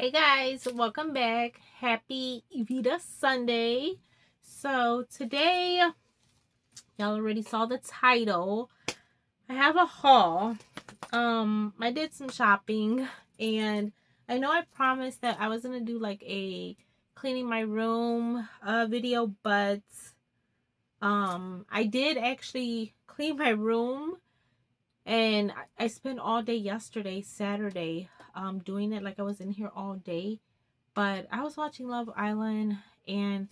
Hey guys, welcome back. Happy Evita Sunday. So today, y'all already saw the title. I have a haul. I did some shopping and I know I promised that I was gonna do like a cleaning my room video, but I did actually clean my room and I spent all day yesterday, Saturday, doing it. Like I was in here all day. But I was watching Love Island and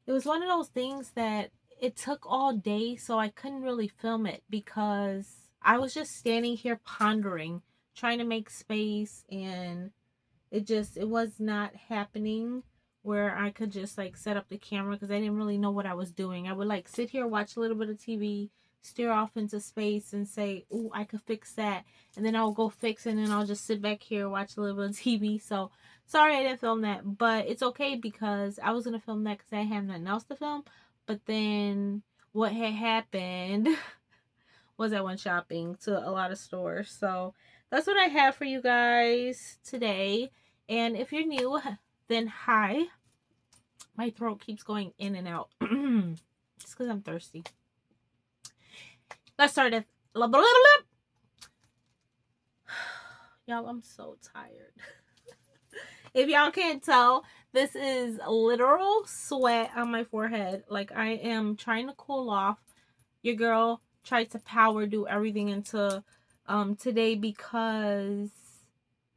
it was one of those things that it took all day, so I couldn't really film it because I was just standing here pondering, trying to make space, and it was not happening where I could just like set up the camera because I didn't really know what I was doing. I would like sit here, watch a little bit of TV, stare off into space and say, "Ooh, I could fix that." And then I'll go fix it and then I'll just sit back here, watch a little bit of TV. So sorry I didn't film that, but it's okay because I was going to film that because I had nothing else to film. But then what had happened was I went shopping to a lot of stores. So that's what I have for you guys today. And if you're new, then hi. My throat keeps going in and out. It's because I'm thirsty. Let's start at... Y'all, I'm so tired. If y'all can't tell, this is literal sweat on my forehead. Like I am trying to cool off. Your girl tried to power do everything into today because,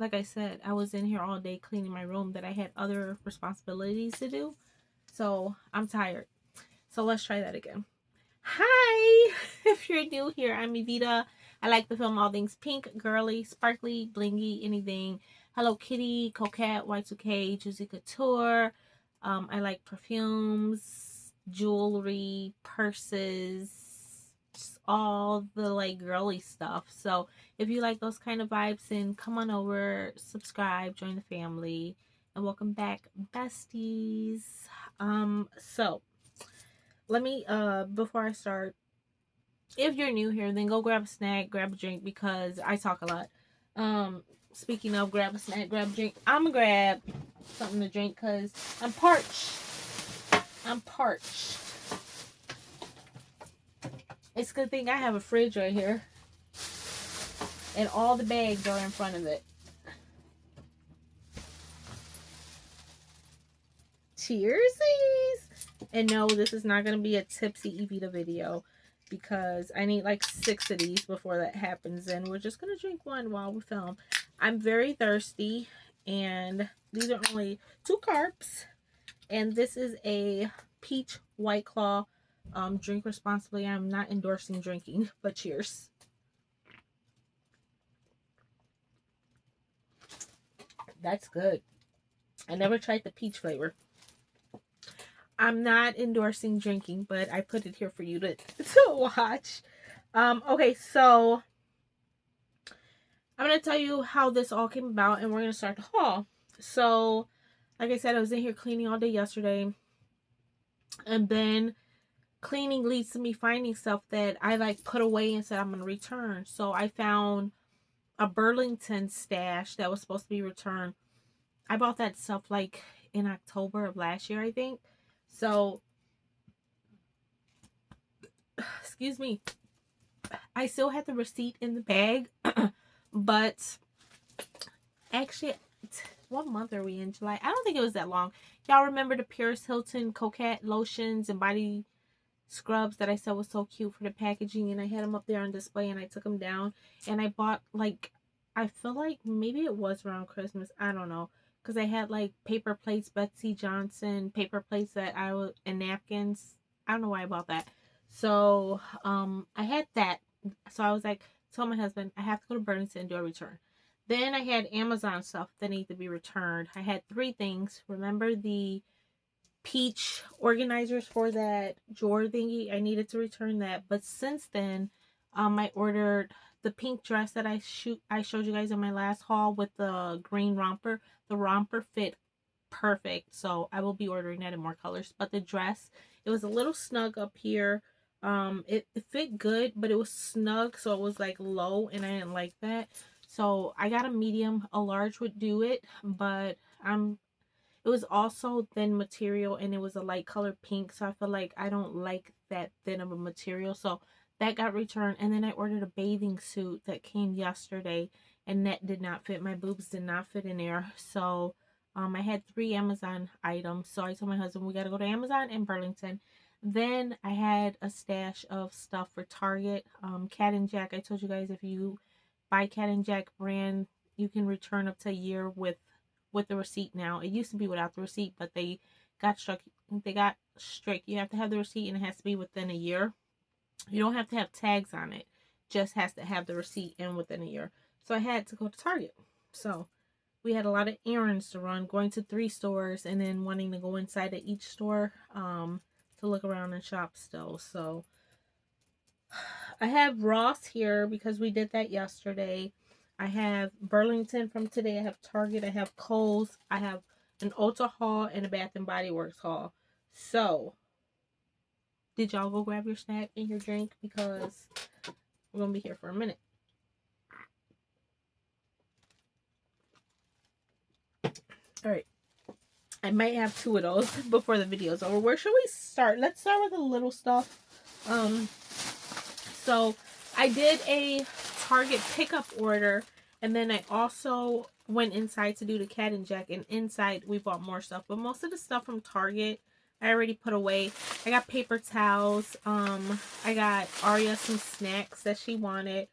like I said, I was in here all day cleaning my room that I had other responsibilities to do. So I'm tired. So let's try that again. Hi! If you're new here, I'm Evita. I like to film all things pink, girly, sparkly, blingy, anything. Hello Kitty, Coquette, Y2K, Juicy Couture. I like perfumes, jewelry, purses, just all the like girly stuff. So if you like those kind of vibes, then come on over, subscribe, join the family, and welcome back, besties. So let me before I start, if you're new here, then go grab a snack, grab a drink because I talk a lot. Speaking of grab a snack, grab a drink, I'm gonna grab something to drink because I'm parched. It's a good thing I have a fridge right here and all the bags are in front of it. Cheersies! And no, this is not going to be a tipsy Evita video because I need like 6 of these before that happens, and we're just going to drink one while we film. I'm very thirsty, and these are only 2 carbs, and this is a peach White Claw. Drink responsibly. I'm not endorsing drinking, but cheers. That's good. I never tried the peach flavor. I'm not endorsing drinking, but I put it here for you to watch. Okay, so I'm going to tell you how this all came about, and we're going to start the haul. So, like I said, I was in here cleaning all day yesterday, and then cleaning leads to me finding stuff that I like put away and said I'm going to return. So I found a Burlington stash that was supposed to be returned. I bought that stuff like in October of last year, I think. So, excuse me, I still had the receipt in the bag, but actually, what month are we in? July? I don't think it was that long. Y'all remember the Paris Hilton Coquette lotions and body scrubs that I said was so cute for the packaging, and I had them up there on display and I took them down, and I bought like, I feel like maybe it was around Christmas, I don't know, because I had like paper plates, Betsy Johnson paper plates that I was, and napkins. I don't know why I bought that. So I had that, so I was like, told my husband I have to go to Burlington and do a return. Then I had Amazon stuff that needed to be returned. I had 3 things. Remember the peach organizers for that drawer thingy? I needed to return that. But since then, I ordered the pink dress that I showed you guys in my last haul with the green romper. The romper fit perfect, so I will be ordering that in more colors. But the dress, it was a little snug up here. It fit good, but it was snug, so it was like low, and I didn't like that. So I got a medium. A large would do it, but it was also thin material and it was a light color pink. So I feel like I don't like that thin of a material. So that got returned. And then I ordered a bathing suit that came yesterday and that did not fit. My boobs did not fit in there. So I had 3 Amazon items. So I told my husband we got to go to Amazon in Burlington. Then I had a stash of stuff for Target. Cat and Jack. I told you guys if you buy Cat and Jack brand, you can return up to a year with the receipt now. It used to be without the receipt, but they got strict. You have to have the receipt and it has to be within a year. You don't have to have tags on it. Just has to have the receipt and within a year. So I had to go to Target. So we had a lot of errands to run, going to 3 stores and then wanting to go inside of each store to look around and shop still. So I have Ross here because we did that yesterday. I have Burlington from today. I have Target. I have Kohl's. I have an Ulta haul and a Bath and Body Works haul. So, did y'all go grab your snack and your drink? Because we're going to be here for a minute. Alright. I might have 2 of those before the video's over. Where should we start? Let's start with the little stuff. So I did a Target pickup order, and then I also went inside to do the Cat and Jack, and inside we bought more stuff, but most of the stuff from Target I already put away. I got paper towels. I got Aria some snacks that she wanted.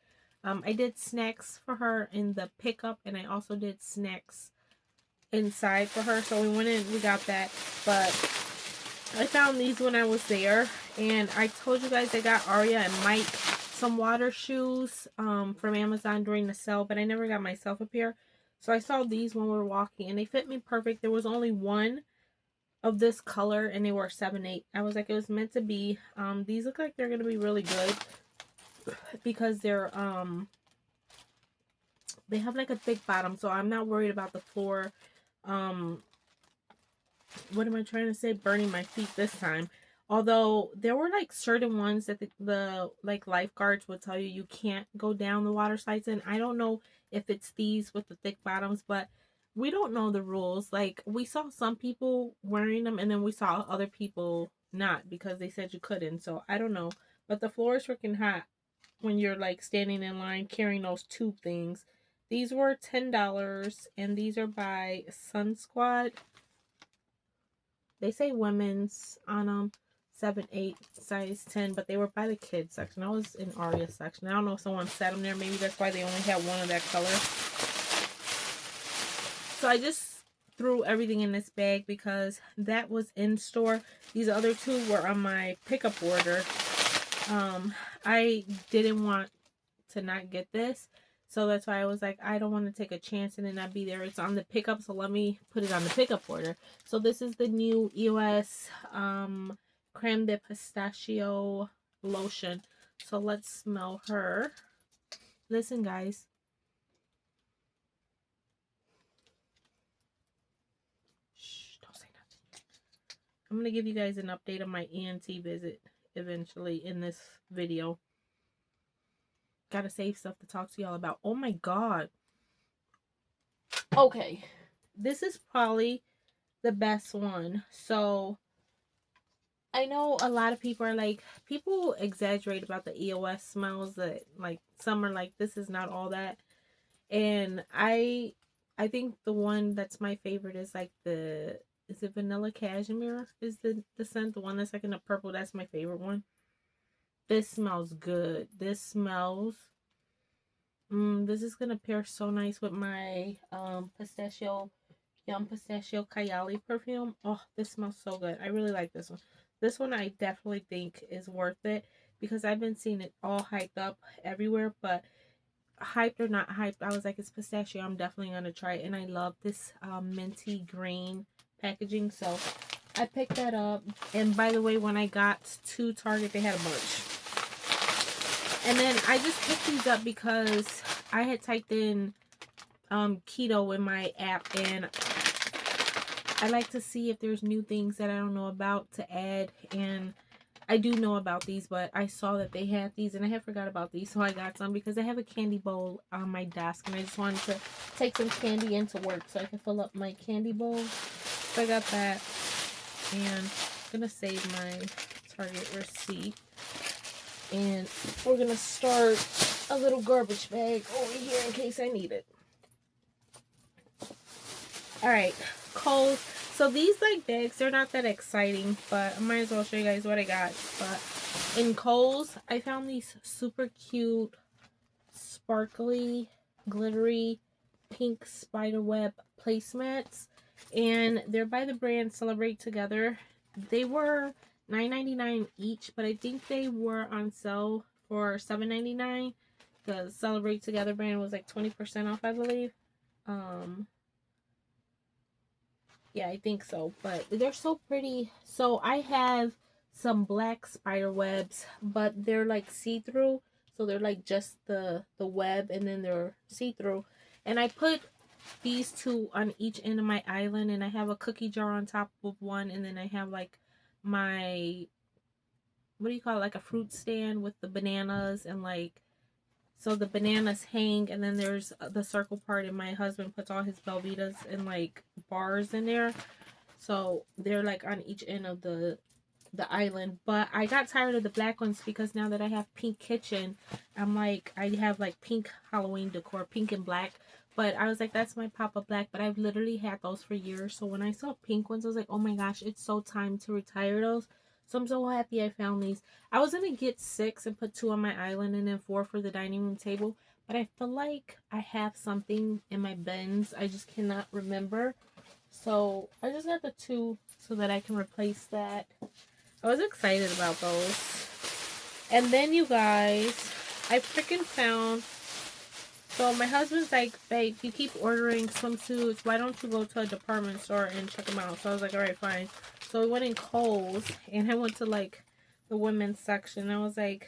I did snacks for her in the pickup, and I also did snacks inside for her, so we went in, we got that. But I found these when I was there, and I told you guys I got Aria and Mike some water shoes from Amazon during the sale, but I never got myself a pair. So I saw these when we were walking, and they fit me perfect. There was only one of this color, and they were 7/8. I was like, it was meant to be. These look like they're gonna be really good because they're they have like a thick bottom, so I'm not worried about the floor. What am I trying to say? Burning my feet this time. Although there were like certain ones that the like lifeguards would tell you you can't go down the water slides in. I don't know if it's these with the thick bottoms, but we don't know the rules. Like we saw some people wearing them and then we saw other people not because they said you couldn't. So I don't know. But the floor is freaking hot when you're like standing in line carrying those tube things. These were $10 and these are by Sun Squad. They say women's on them. 7/8, size 10, but they were by the kids section. I was in Aria's section. I don't know if someone set them there. Maybe that's why they only had one of that color. So I just threw everything in this bag because that was in store. These other 2 were on my pickup order. I didn't want to not get this, so that's why I was like, I don't want to take a chance and it not be there. It's on the pickup, so let me put it on the pickup order. So this is the new EOS creme de pistachio lotion. So let's smell her. Listen, guys. Shh, don't say nothing. I'm going to give you guys an update on my ENT visit eventually in this video. Gotta save stuff to talk to y'all about. Oh my god. Okay. This is probably the best one. So I know a lot of people are like, people exaggerate about the EOS smells, that like some are like, this is not all that. And I think the one that's my favorite is like is it vanilla cashmere is the scent, the one that's like in the purple. That's my favorite one. This smells good. This smells this is gonna pair so nice with my pistachio Kayali perfume. Oh, this smells so good. I really like this one. This one I definitely think is worth it because I've been seeing it all hyped up everywhere, but hyped or not hyped, I was like, it's pistachio. I'm definitely going to try it. And I love this minty green packaging, so I picked that up. And by the way, when I got to Target, they had a bunch. And then I just picked these up because I had typed in keto in my app, and I like to see if there's new things that I don't know about to add. And I do know about these, but I saw that they had these and I had forgot about these, so I got some because I have a candy bowl on my desk and I just wanted to take some candy into work so I can fill up my candy bowl. So I got that, and I'm gonna save my Target receipt, and we're gonna start a little garbage bag over here in case I need it. All right, Kohl. So these like bags, they're not that exciting, but I might as well show you guys what I got. But in Kohl's, I found these super cute, sparkly, glittery, pink spiderweb placemats, and they're by the brand Celebrate Together. They were $9.99 each, but I think they were on sale for $7.99. The Celebrate Together brand was like 20% off, I believe. Yeah, I think so, but they're so pretty. So I have some black spider webs, but they're like see-through. So they're like just the web, and then they're see-through. And I put these two on each end of my island, and I have a cookie jar on top of one, and then I have like my, what do you call it, like a fruit stand with the bananas, and like, so the bananas hang, and then there's the circle part, and my husband puts all his Velveetas and like bars in there. So they're like on each end of the island. But I got tired of the black ones because now that I have pink kitchen, I'm like, I have like pink Halloween decor, pink and black. But I was like, that's my pop of black. But I've literally had those for years. So when I saw pink ones, I was like, oh my gosh, it's so time to retire those. So I'm so happy I found these. I was going to get 6 and put 2 on my island and then 4 for the dining room table. But I feel like I have something in my bins. I just cannot remember. So I just got the 2 so that I can replace that. I was excited about those. And then you guys, I freaking found, so my husband's like, babe, you keep ordering swimsuits, why don't you go to a department store and check them out? So I was like, all right, fine. So we went in Kohl's, and I went to like the women's section. I was like,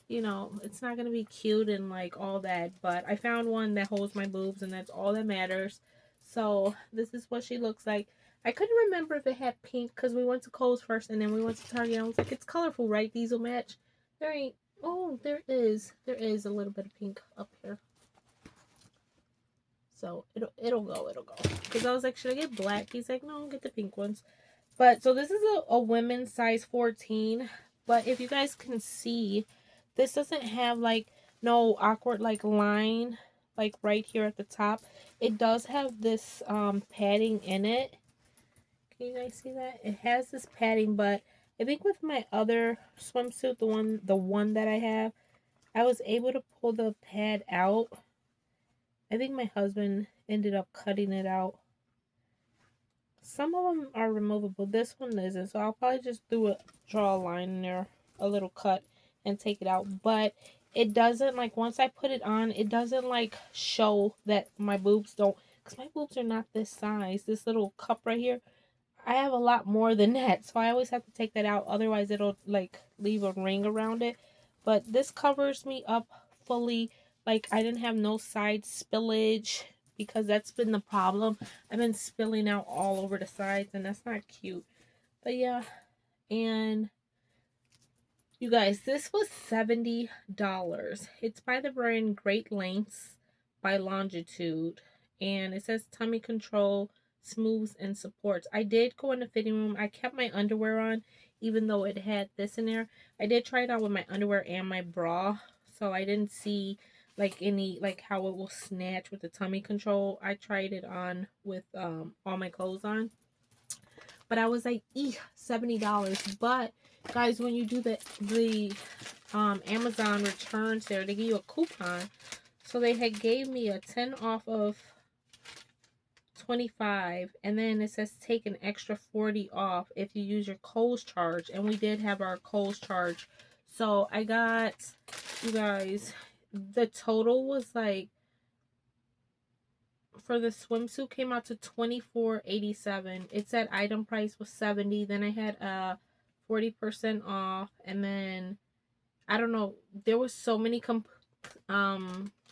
you know, it's not gonna be cute and like all that, but I found one that holds my boobs, and that's all that matters. So this is what she looks like. I couldn't remember if it had pink because we went to Kohl's first and then we went to Target. I was like, it's colorful, right? These will match. There ain't. Oh, there is. There is a little bit of pink up here. So it'll go. Because I was like, should I get black? He's like, no, get the pink ones. But so this is a women's size 14. But if you guys can see, this doesn't have like no awkward like line like right here at the top. It does have this padding in it. Can you guys see that? It has this padding, but I think with my other swimsuit, the one that I have, I was able to pull the pad out. I think my husband ended up cutting it out. Some of them are removable. This one isn't, so I'll probably just draw a line in there, a little cut, and take it out. But it doesn't, like, once I put it on, it doesn't like show that my boobs don't, because my boobs are not this size. This little cup right here, I have a lot more than that, so I always have to take that out. Otherwise, it'll like leave a ring around it. But this covers me up fully. Like, I didn't have no side spillage because that's been the problem. I've been spilling out all over the sides, and that's not cute. But yeah, and you guys, this was $70. It's by the brand Great Lengths by Longitude, and it says tummy control, smooths, and supports. I did go in the fitting room. I kept my underwear on, even though it had this in there. I did try it on with my underwear and my bra, so I didn't see like any, like how it will snatch with the tummy control. I tried it on with all my clothes on, but I was like, $70. But guys, when you do the Amazon returns there, they give you a coupon. So they had gave me a 10 off of 25, and then it says take an extra 40 off if you use your Kohl's charge, and we did have our Kohl's charge. So I got, you guys, the total was like, for the swimsuit came out to $24.87. It said item price was $70. Then I had 40% off, and then I don't know, there was so many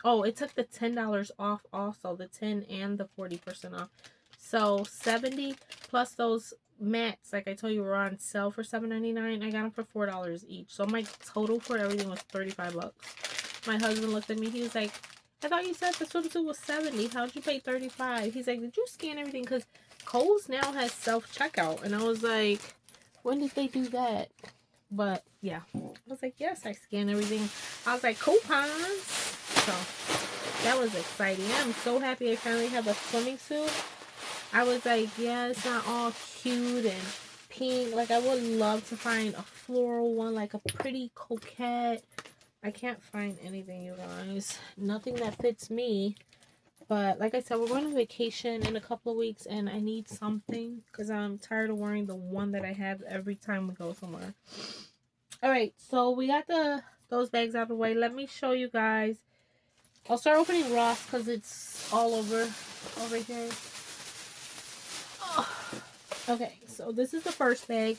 oh, it took the $10 off also, the 10 and the 40% off. So 70 plus those mats, like I told you, were on sale for $7.99. I got them for $4 each. So my total for everything was 35 bucks. My husband looked at me. He was like, I thought you said the swimsuit was 70. How'd you pay 35? He's like, did you scan everything? Because Kohl's now has self-checkout. And I was like, when did they do that? But yeah, I was like, yes, I scanned everything. I was like, coupons. So that was exciting. I'm so happy I finally have a swimming suit. I was like, yeah, it's not all cute and pink. Like, I would love to find a floral one, like a pretty coquette. I can't find anything, you guys. Nothing that fits me. But like I said, we're going on vacation in a couple of weeks, and I need something because I'm tired of wearing the one that I have every time we go somewhere. All right, so we got those bags out of the way. Let me show you guys. I'll start opening Ross because it's all over here. Oh. Okay, so this is the first bag,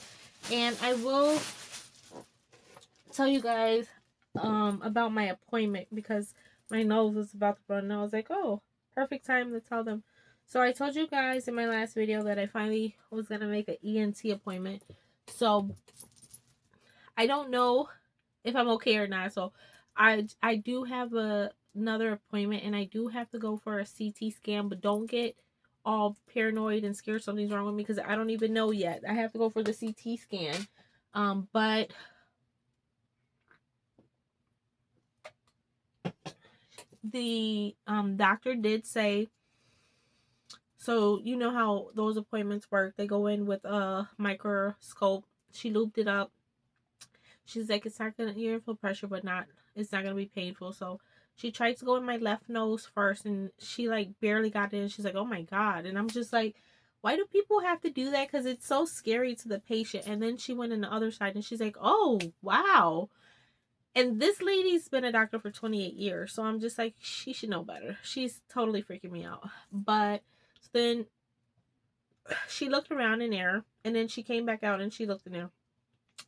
and I will tell you guys about my appointment because my nose was about to run, and I was like, oh, perfect time to tell them. So I told you guys in my last video that I finally was going to make an ENT appointment. So I don't know if I'm okay or not. So I do have another appointment, and I do have to go for a CT scan, but don't get all paranoid and scared something's wrong with me because I don't even know yet. I have to go for the CT scan. But the doctor did say, so you know how those appointments work. They go in with a microscope. She looped it up. She's like, it's not gonna, you're gonna feel pressure, but it's not gonna be painful. So she tried to go in my left nose first, and she like barely got in. She's like, oh my god. And I'm just like, why do people have to do that? Because it's so scary to the patient. And then she went in the other side, and she's like, oh wow. And this lady's been a doctor for 28 years. So I'm just like, she should know better. She's totally freaking me out. But then she looked around in there, and then she came back out and she looked in there.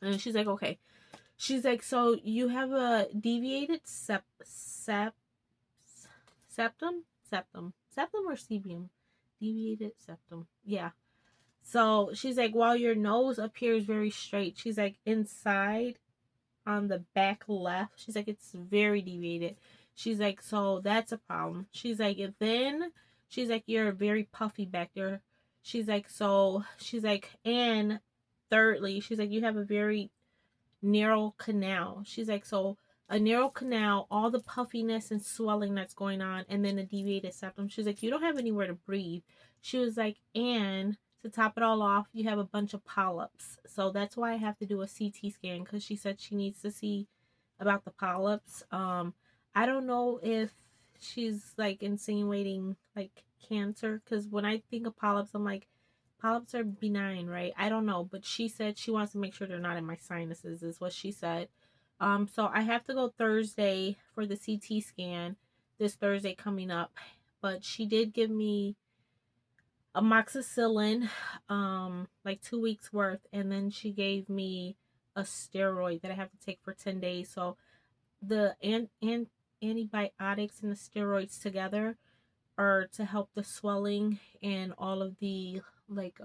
And she's like, okay. She's like, so you have a deviated septum or cebium? Deviated septum. Yeah. So she's like, while your nose appears very straight, she's like, inside on the back left, she's like, it's very deviated. She's like, so that's a problem. She's like, and then she's like, you're very puffy back there. She's like, so she's like, and thirdly, she's like, you have a very narrow canal. She's like, so a narrow canal, all the puffiness and swelling that's going on, and then a deviated septum. She's like, you don't have anywhere to breathe. She was like, and to top it all off, you have a bunch of polyps. So that's why I have to do a CT scan, because she said she needs to see about the polyps. I don't know if she's like insinuating like cancer, because when I think of polyps, I'm like, polyps are benign, right? I don't know, but she said she wants to make sure they're not in my sinuses, is what she said. So I have to go Thursday for the CT scan, this Thursday coming up. But she did give me amoxicillin, like 2 weeks worth, and then she gave me a steroid that I have to take for 10 days. So the antibiotics and the steroids together are to help the swelling and all of the like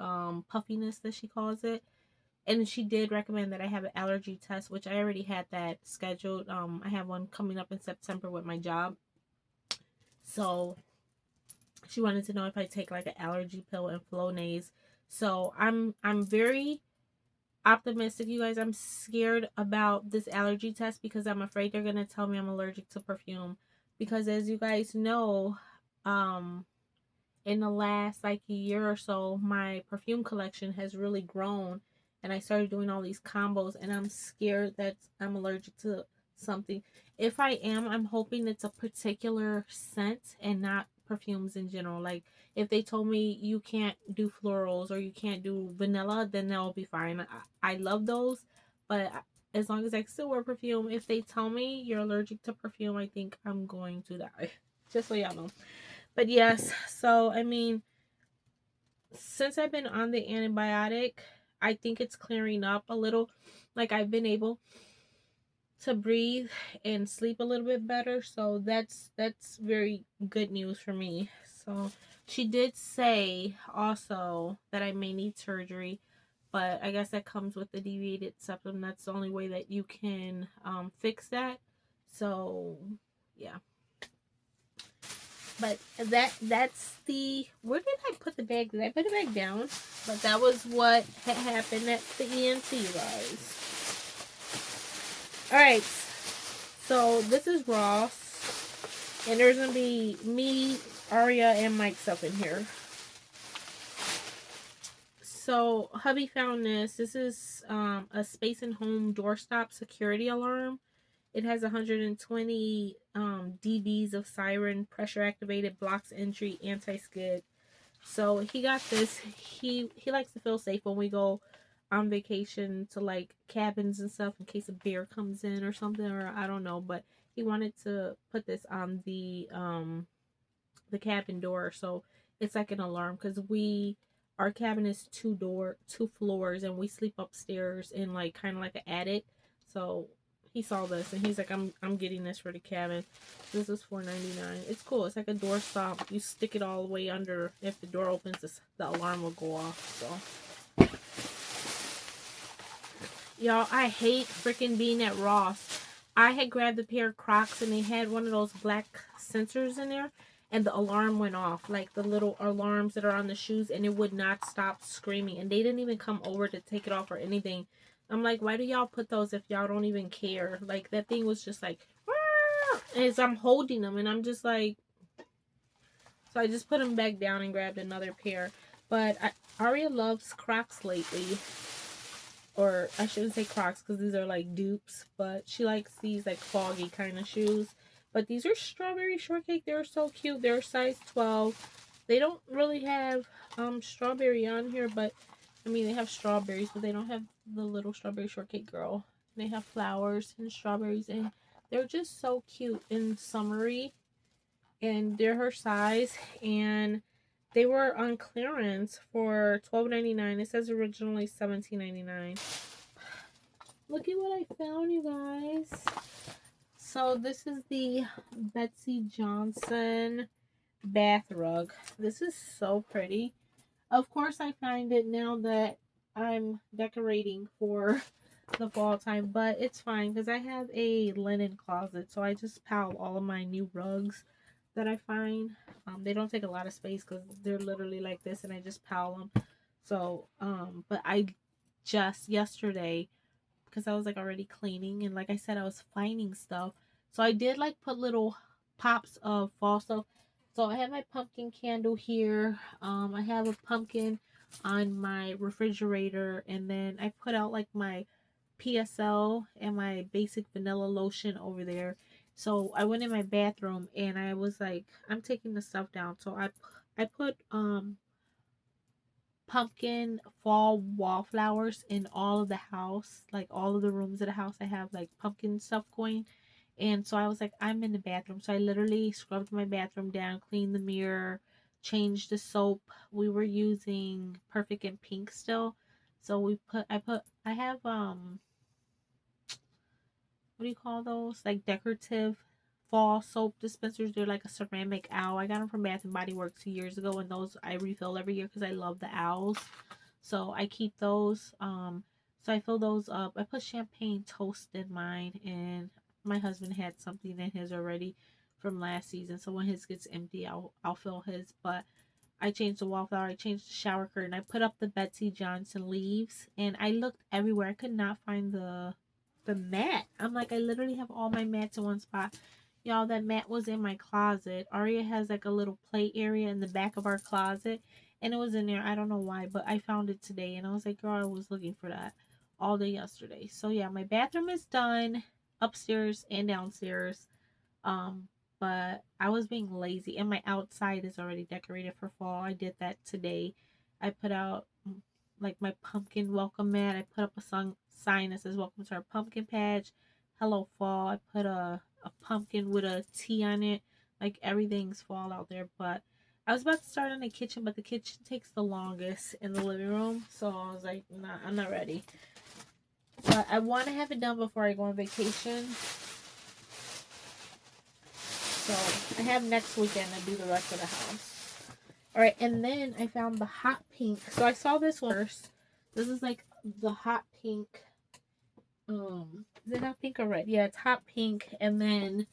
puffiness that she calls it. And she did recommend that I have an allergy test, which I already had that scheduled. I have one coming up in September with my job. So she wanted to know if I take like an allergy pill and Flonase. So I'm very optimistic, you guys. I'm scared about this allergy test because I'm afraid they're gonna tell me I'm allergic to perfume. Because as you guys know, in the last like a year or so, my perfume collection has really grown, and I started doing all these combos, and I'm scared that I'm allergic to something. If I am, I'm hoping it's a particular scent and not perfumes in general. Like if they told me you can't do florals or you can't do vanilla, then that'll be fine. I love those, but as long as I still wear perfume, if they tell me you're allergic to perfume, I think I'm going to die. Just so y'all know. But yes, so I mean, since I've been on the antibiotic, I think it's clearing up a little. Like I've been able to breathe and sleep a little bit better. So that's very good news for me. So she did say also that I may need surgery. but I guess that comes with the deviated septum. That's the only way that you can fix that. So yeah, but that's the, where did I put the bag? Did I put the bag down? But that was what had happened at the ENT, you guys. All right, so this is Ross, and there's gonna be me, Aria, and Mike stuff in here. So hubby found this. This is a Space and Home doorstop security alarm. It has 120 dBs of siren, pressure activated, blocks entry, anti-skid. So he got this. He likes to feel safe when we go on vacation to like cabins and stuff in case a bear comes in or something, or I don't know, but he wanted to put this on the cabin door, so it's like an alarm, because our cabin is two floors, and we sleep upstairs in like kind of like an attic. So he saw this and he's like, I'm getting this for the cabin. This is $4.99. It's cool. It's like a door stop. You stick it all the way under. If the door opens, the alarm will go off. So y'all, I hate freaking being at Ross. I had grabbed a pair of Crocs and they had one of those black sensors in there, and the alarm went off, like the little alarms that are on the shoes, and it would not stop screaming, and they didn't even come over to take it off or anything. I'm like, why do y'all put those if y'all don't even care? Like, that thing was just like, as I'm holding them, and I'm just like, so I just put them back down and grabbed another pair. But Aria loves Crocs lately. Or I shouldn't say Crocs, because these are like dupes, but she likes these like foggy kind of shoes. But these are strawberry shortcake. They're so cute. They're size 12. They don't really have strawberry on here, but I mean, they have strawberries, but they don't have the little strawberry shortcake girl. They have flowers and strawberries, and they're just so cute and summery, and they're her size, and they were on clearance for $12.99. It says originally $17.99. Look at what I found, you guys. So this is the Betsy Johnson bath rug. This is so pretty. Of course, I find it now that I'm decorating for the fall time, but it's fine because I have a linen closet, so I just pile all of my new rugs that I find. They don't take a lot of space because they're literally like this, and I just pile them. So, but I just yesterday, because I was like already cleaning, and like I said, I was finding stuff. So I did like put little pops of fall stuff. So I have my pumpkin candle here. I have a pumpkin on my refrigerator, and then I put out like my PSL and my basic vanilla lotion over there. So I went in my bathroom and I was like, I'm taking the stuff down. So I put pumpkin fall wallflowers in all of the house, like all of the rooms of the house. I have like pumpkin stuff going. And so I was like, I'm in the bathroom. So I literally scrubbed my bathroom down, cleaned the mirror, changed the soap. We were using Perfect and Pink still. So I have what do you call those? Like decorative fall soap dispensers. They're like a ceramic owl. I got them from Bath and Body Works 2 years ago, and those I refill every year because I love the owls. So I keep those. So I fill those up. I put champagne toast in mine, and my husband had something in his already from last season. So when his gets empty, I'll fill his. But I changed the wallflower. I changed the shower curtain. I put up the Betsy Johnson leaves, and I looked everywhere. I could not find the mat. I'm like, I literally have all my mats in one spot. Y'all, that mat was in my closet. Aria has like a little play area in the back of our closet, and it was in there. I don't know why, but I found it today, and I was like, girl, I was looking for that all day yesterday. So yeah, my bathroom is done, upstairs and downstairs. But I was being lazy, and my outside is already decorated for fall. I did that today. I put out like my pumpkin welcome mat. I put up a sign that says welcome to our pumpkin patch, hello fall. I put a pumpkin with a T on it. Like, everything's fall out there. But I was about to start in the kitchen, but the kitchen takes the longest in the living room, so I was like, nah, I'm not ready. But I want to have it done before I go on vacation. So I have next weekend to do the rest of the house. Alright, and then I found the hot pink. So I saw this one first. This is like the hot pink. Is it hot pink or red? Yeah, it's hot pink. And then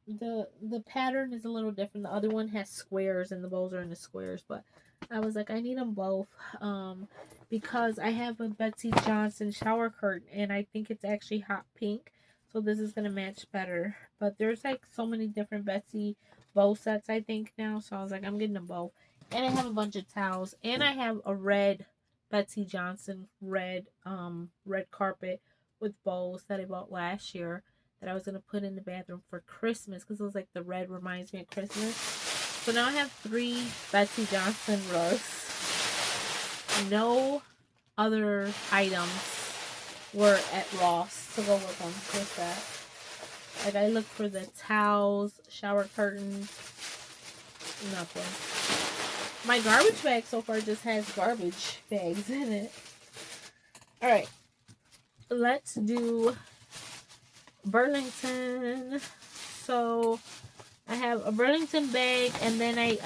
the pattern is a little different. The other one has squares and the bows are in the squares, but I was like, I need them both. Because I have a Betsy Johnson shower curtain and I think it's actually hot pink. So this is gonna match better. But there's like so many different Betsy bow sets I think now. So I was like, I'm getting them both. And I have a bunch of towels. And I have a red Betsy Johnson red carpet with bows that I bought last year that I was going to put in the bathroom for Christmas because it was like the red reminds me of Christmas. So now I have 3 Betsy Johnson rugs. No other items were at Ross to go with them. Just that. Like I looked for the towels, shower curtains, nothing. My garbage bag so far just has garbage bags in it. Alright. Let's do Burlington. So I have a Burlington bag and then I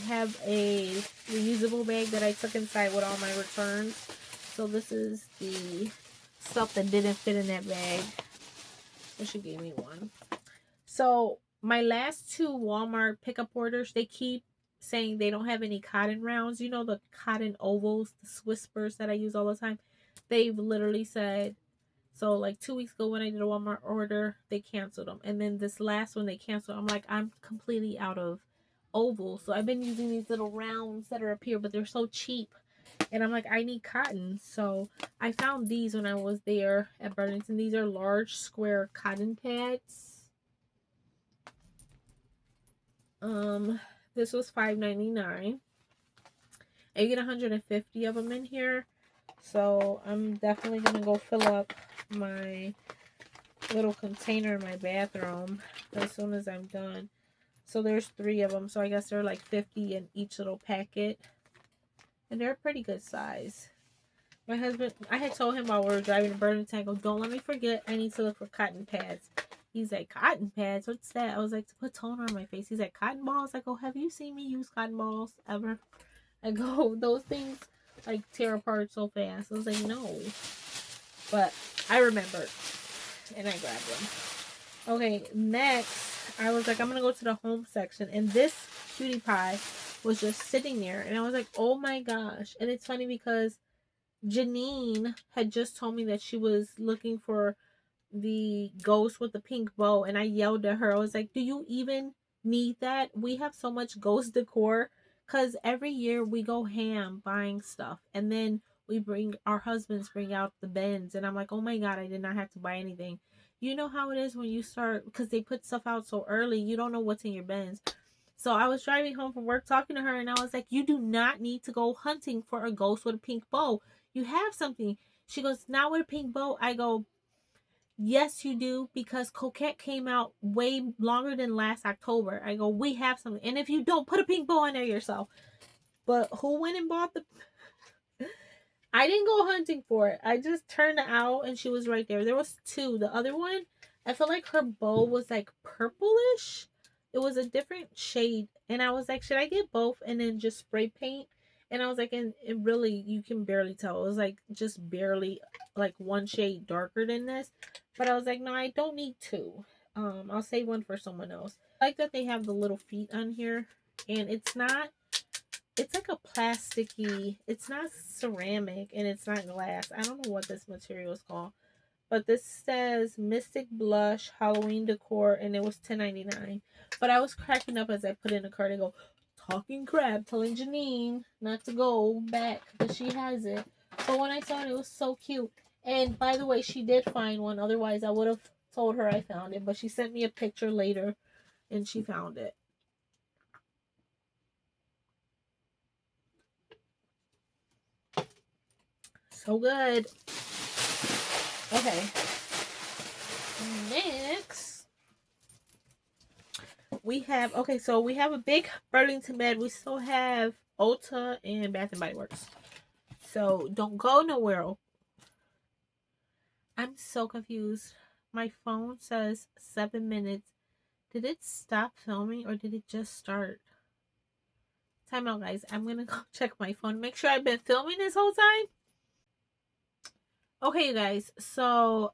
have a reusable bag that I took inside with all my returns. So this is the stuff that didn't fit in that bag. So she gave me one. So my last 2 Walmart pickup orders, they keep saying they don't have any cotton rounds. You know the cotton ovals, the Whispers that I use all the time. They've literally said, so like 2 weeks ago when I did a Walmart order, they canceled them. And then this last one they canceled. I'm like, I'm completely out of ovals. So I've been using these little rounds that are up here, but they're so cheap. And I'm like, I need cotton. So I found these when I was there at Burlington. These are large square cotton pads. This was $5.99. And you get 150 of them in here. So I'm definitely going to go fill up my little container in my bathroom as soon as I'm done. So there's 3 of them. So I guess they're like 50 in each little packet. And they're a pretty good size. My husband, I had told him while we were driving to Burlington, I go, don't let me forget, I need to look for cotton pads. He's like, cotton pads? What's that? I was like, to put toner on my face. He's like, cotton balls? I go, have you seen me use cotton balls ever? I go, those things like tear apart so fast. I was like, no. But I remembered. And I grabbed them. Okay, next, I was like, I'm going to go to the home section. And this cutie pie was just sitting there. And I was like, oh my gosh. And it's funny because Janine had just told me that she was looking for the ghost with the pink bow. And I yelled at her. I was like, do you even need that? We have so much ghost decor. Because every year we go ham buying stuff. And then our husbands bring out the bins. And I'm like, oh my God, I did not have to buy anything. You know how it is when you start, because they put stuff out so early, you don't know what's in your bins. So I was driving home from work talking to her and I was like, you do not need to go hunting for a ghost with a pink bow. You have something. She goes, not with a pink bow. I go, yes, you do, because Coquette came out way longer than last October. I go, we have something. And if you don't, put a pink bow on there yourself. But who went and bought the... I didn't go hunting for it. I just turned out and she was right there. There was 2. The other one, I felt like her bow was like purplish. It was a different shade. And I was like, should I get both and then just spray paint? And I was like, and it really, you can barely tell. It was like just barely like one shade darker than this. But I was like, no, I don't need 2. I'll save one for someone else. I like that they have the little feet on here. And it's not, it's like a plasticky, it's not ceramic and it's not glass. I don't know what this material is called. But this says Mystic Blush Halloween Decor and it was $10.99. But I was cracking up as I put in the cart. I go, talking crap, telling Janine not to go back because she has it. But when I saw it, it was so cute. And by the way, she did find one. Otherwise, I would have told her I found it. But she sent me a picture later and she found it. So good. Okay. Next, we have, okay, so we have a big Burlington bed. We still have Ulta and Bath and Body Works. So don't go nowhere. I'm so confused. My phone says 7 minutes. Did it stop filming or did it just start? Time out, guys. I'm going to go check my phone. Make sure I've been filming this whole time. Okay, you guys, so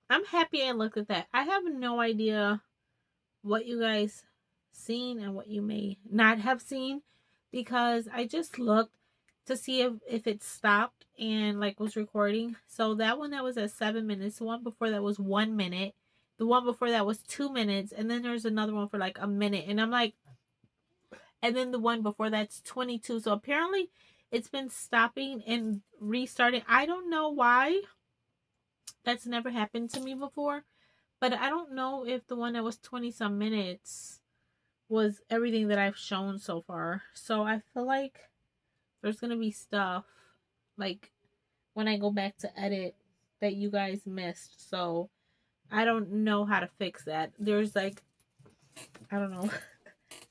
I'm happy I looked at that. I have no idea what you guys seen and what you may not have seen, because I just looked to see if it stopped and like was recording. So that one that was at 7 minutes, the one before that was 1 minute, the one before that was 2 minutes, and then there's another one for like a minute. And I'm like, and then the one before that's 22. So apparently it's been stopping and restarting. I don't know why. That's never happened to me before. But I don't know if the one that was 20 some minutes was everything that I've shown so far. So I feel like there's going to be stuff like when I go back to edit that you guys missed. So I don't know how to fix that. There's like, I don't know.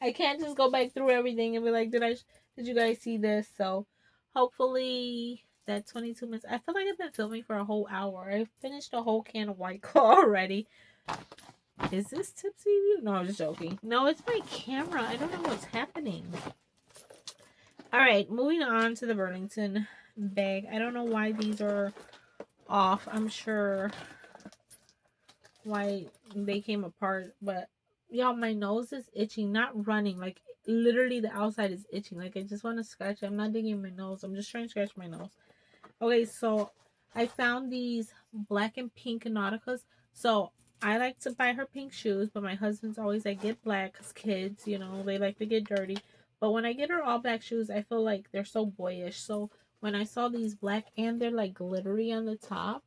I can't just go back through everything and be like, did you guys see this? So hopefully that 22 minutes. I feel like I've been filming for a whole hour. I finished a whole can of White Claw already. Is this tipsy view? No, I'm just joking. No, it's my camera. I don't know what's happening. All right, moving on to the Burlington bag. I don't know why these are off. I'm sure why they came apart, but y'all, my nose is itching. Not running, like literally the outside is itching. Like I just want to scratch it. I'm not digging my nose. I'm just trying to scratch my nose. Okay, so I found these black and pink Nauticas. So I like to buy her pink shoes, but my husband's always like, get black because kids, you know, they like to get dirty. But when I get her all black shoes, I feel like they're so boyish. So when I saw these black and they're like glittery on the top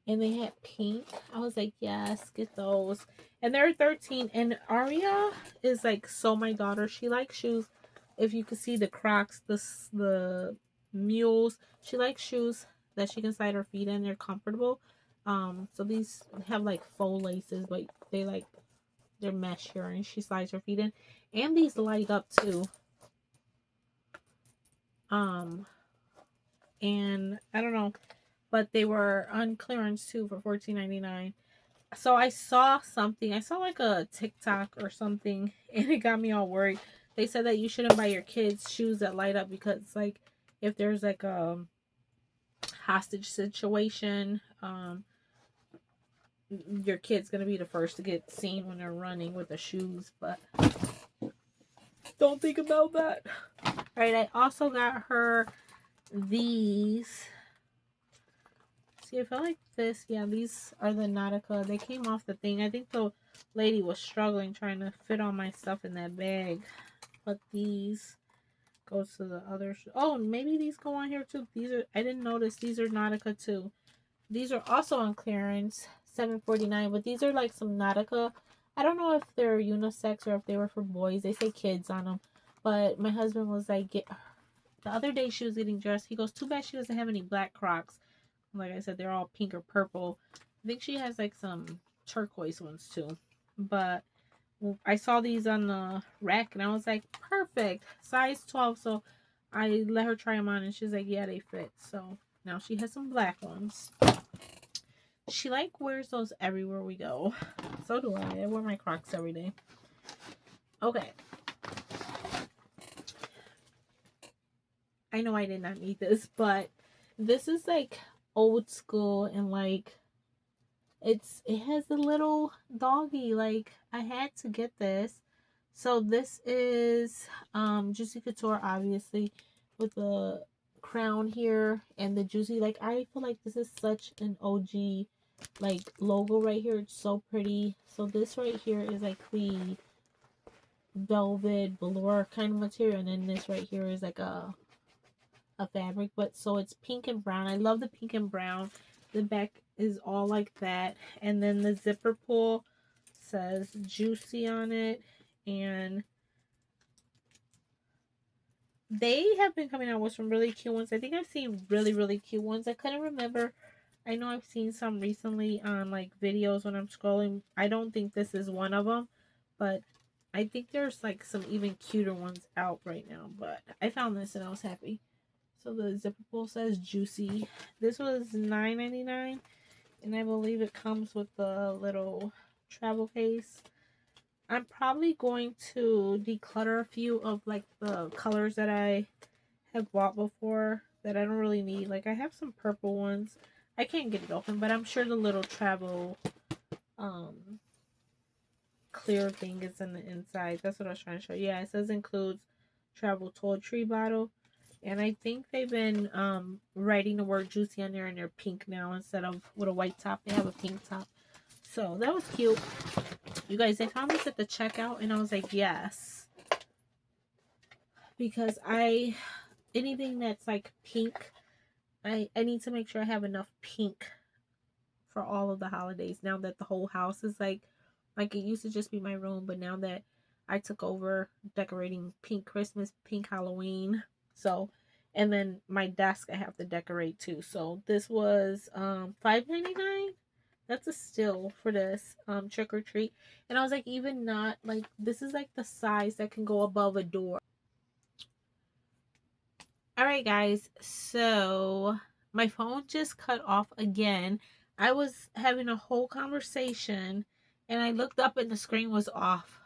and they had pink, I was like, yes, get those. And they're 13. And Aria is like so my daughter. She likes shoes. If you could see the Crocs, the mules, she likes shoes that she can slide her feet in. They're comfortable. So these have like faux laces, but they're mesh here, and she slides her feet in. And these light up too. And I don't know, but they were on clearance too for $14.99. So I saw something. I saw like a TikTok or something, and it got me all worried. They said that you shouldn't buy your kids shoes that light up because like if there's like a hostage situation, your kid's gonna be the first to get seen when they're running with the shoes. But don't think about that. All right, I also got her these. See, I feel like this. Yeah, these are the Nautica. They came off the thing. I think the lady was struggling trying to fit all my stuff in that bag. But these go to the other. Oh, maybe these go on here too. These are. I didn't notice. These are Nautica too. These are also on clearance, $7.49. But these are like some Nautica. I don't know if they're unisex or if they were for boys. They say kids on them. But my husband was like, the other day she was getting dressed. He goes, too bad she doesn't have any black Crocs. Like I said, they're all pink or purple. I think she has like some turquoise ones too. But I saw these on the rack and I was like, perfect. Size 12. So I let her try them on and she's like, yeah, they fit. So now she has some black ones. She like wears those everywhere we go. So do I. I wear my Crocs every day. Okay. I know I did not need this, but this is like old school and like it has a little doggy. Like I had to get this. So this is Juicy Couture, obviously, with the crown here and the Juicy. Like I feel like this is such an OG like logo right here. It's so pretty. So this right here is like the velvet velour kind of material, and then this right here is like a fabric, but so it's pink and brown. I love the pink and brown. The back is all like that, and then the zipper pull says Juicy on it, and they have been coming out with some really cute ones. I think I've seen really cute ones. I couldn't remember. I know I've seen some recently on like videos when I'm scrolling. I don't think this is one of them, but I think there's like some even cuter ones out right now. But I found this and I was happy. So the zipper pull says Juicy. This was $9.99, and I believe it comes with the little travel case. I'm probably going to declutter a few of like the colors that I have bought before that I don't really need. Like I have some purple ones. I can't get it open, but I'm sure the little travel clear thing is in the inside. That's what I was trying to show. Yeah, it says includes travel toiletry bottle. And I think they've been writing the word juicy on there, and they're pink now instead of with a white top. They have a pink top. So that was cute. You guys, I found this at the checkout, and I was like, yes. Because anything that's like pink, I need to make sure I have enough pink for all of the holidays. Now that the whole house is like it used to just be my room, but now that I took over decorating pink Christmas, pink Halloween. So, and then my desk I have to decorate too. So this was $5.99. That's a steal for this trick or treat. And I was like, even not like, this is like the size that can go above a door. All right, guys. So my phone just cut off again. I was having a whole conversation and I looked up and the screen was off.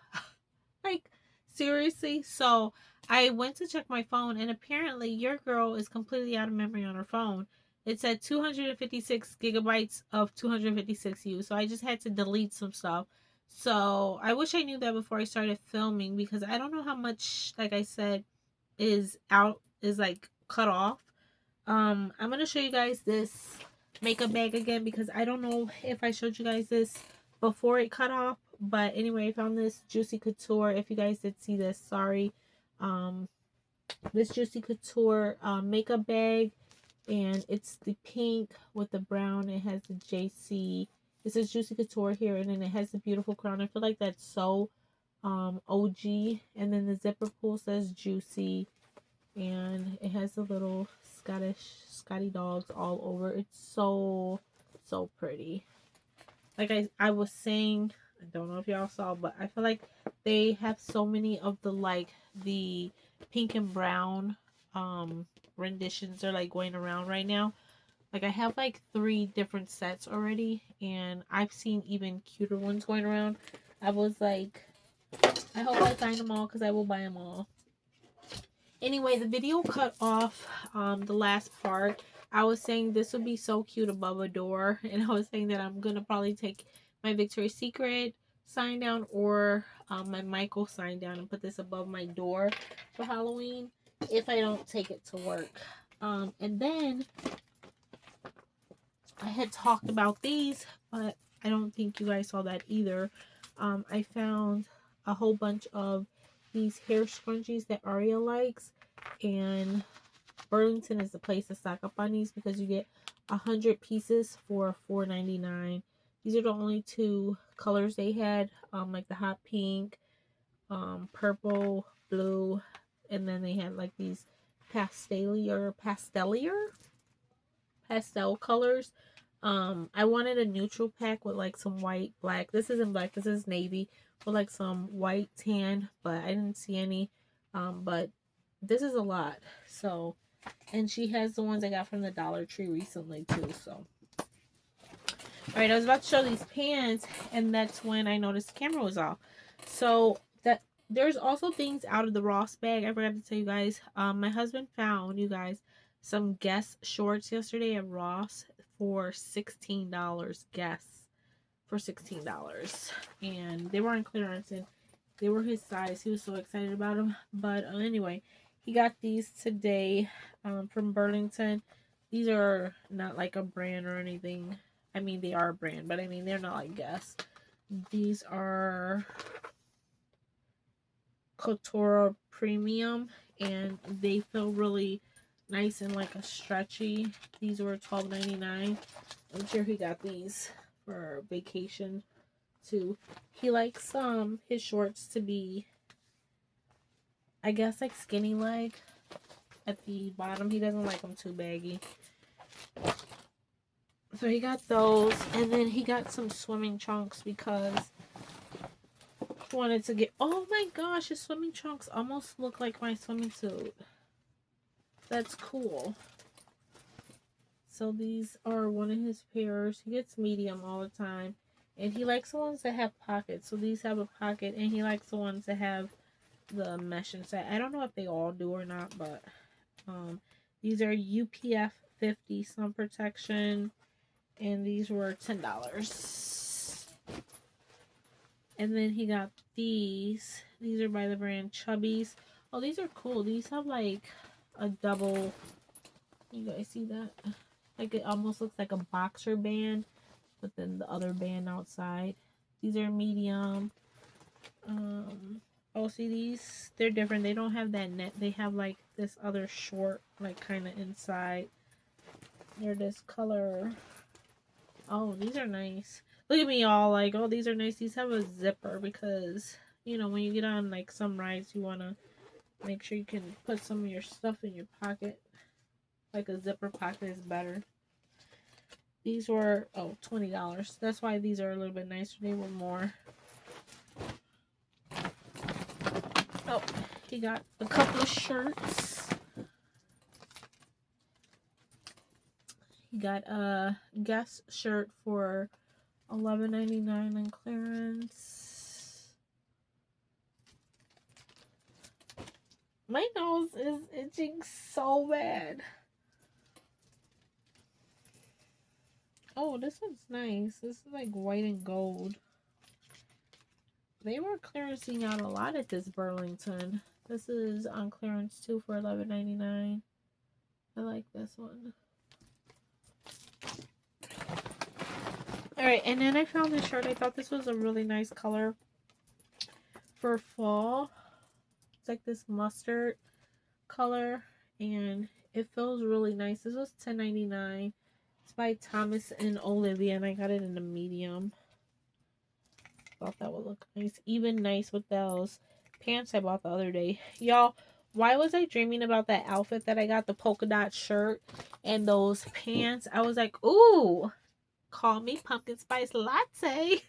Like, seriously? So I went to check my phone, and apparently your girl is completely out of memory on her phone. It said 256 gigabytes of 256 U. So I just had to delete some stuff. So I wish I knew that before I started filming, because I don't know how much, like I said, is like cut off. I'm gonna show you guys this makeup bag again, because I don't know if I showed you guys this before it cut off. But anyway, I found this Juicy Couture. If you guys did see this, sorry. This Juicy Couture makeup bag, and it's the pink with the brown. It has the JC. This is Juicy Couture here, and then it has the beautiful crown. I feel like that's so OG. And then the zipper pull says Juicy, and it has the little Scotty dogs all over. It's so pretty. Like I was saying, I don't know if y'all saw, but I feel like they have so many of the pink and brown renditions are like going around right now. Like I have like 3 different sets already, and I've seen even cuter ones going around. I was like, I hope I find them all, because I will buy them all. Anyway, the video cut off the last part. I was saying this would be so cute above a door, and I was saying that I'm gonna probably take my Victoria's Secret sign down or my Michael sign down and put this above my door for Halloween if I don't take it to work. And then I had talked about these, but I don't think you guys saw that either. I found a whole bunch of these hair scrunchies that Aria likes, and Burlington is the place to stock up on these, because you get 100 pieces for $4.99. These are the only 2 colors they had, like the hot pink, purple, blue, and then they had like these pastel colors. I wanted a neutral pack with like some white, black. This isn't black, this is navy, with like some white, tan, but I didn't see any. But this is a lot. So, and she has the ones I got from the Dollar Tree recently too. So, alright, I was about to show these pants, and that's when I noticed the camera was off. So that there's also things out of the Ross bag. I forgot to tell you guys. My husband found, you guys, some Guess shorts yesterday at Ross for $16. Guess, for $16, and they were on clearance, and they were his size. He was so excited about them. But anyway, he got these today from Burlington. These are not like a brand or anything. I mean, they are a brand, but I mean, they're not like Guess. These are Couture Premium, and they feel really nice and like a stretchy. These were $12.99. I'm sure he got these for vacation too. He likes his shorts to be, I guess, like skinny leg at the bottom. He doesn't like them too baggy. So he got those, and then he got some swimming trunks because he wanted to get, oh my gosh, his swimming trunks almost look like my swimming suit. That's cool. So these are one of his pairs. He gets medium all the time, and he likes the ones that have pockets. So these have a pocket, and he likes the ones that have the mesh inside. I don't know if they all do or not, but these are UPF 50 sun protection, and these were $10. And then he got these. These are by the brand Chubbies. Oh, these are cool. These have like a double. You guys see that? Like it almost looks like a boxer band, but then the other band outside. These are medium. Oh, see these? They're different. They don't have that net. They have like this other short, like kind of inside. They're this color. Oh, these are nice. Look at me all like, oh, these are nice. These have a zipper because, you know, when you get on like some rides, you want to make sure you can put some of your stuff in your pocket. Like a zipper pocket is better. These were, oh, $20. That's why these are a little bit nicer. They were more. Oh, he got a couple of shirts. He got a Guess shirt for $11.99 on clearance. My nose is itching so bad. Oh, this one's nice. This is like white and gold. They were clearancing out a lot at this Burlington. This is on clearance too for $11.99. I like this one. Alright, and then I found this shirt. I thought this was a really nice color for fall. It's like this mustard color, and it feels really nice. This was $10.99. It's by Thomas and Olivia, and I got it in the medium. Thought that would look nice. Even nice with those pants I bought the other day. Y'all, why was I dreaming about that outfit that I got? The polka dot shirt and those pants. I was like, ooh, call me pumpkin spice latte.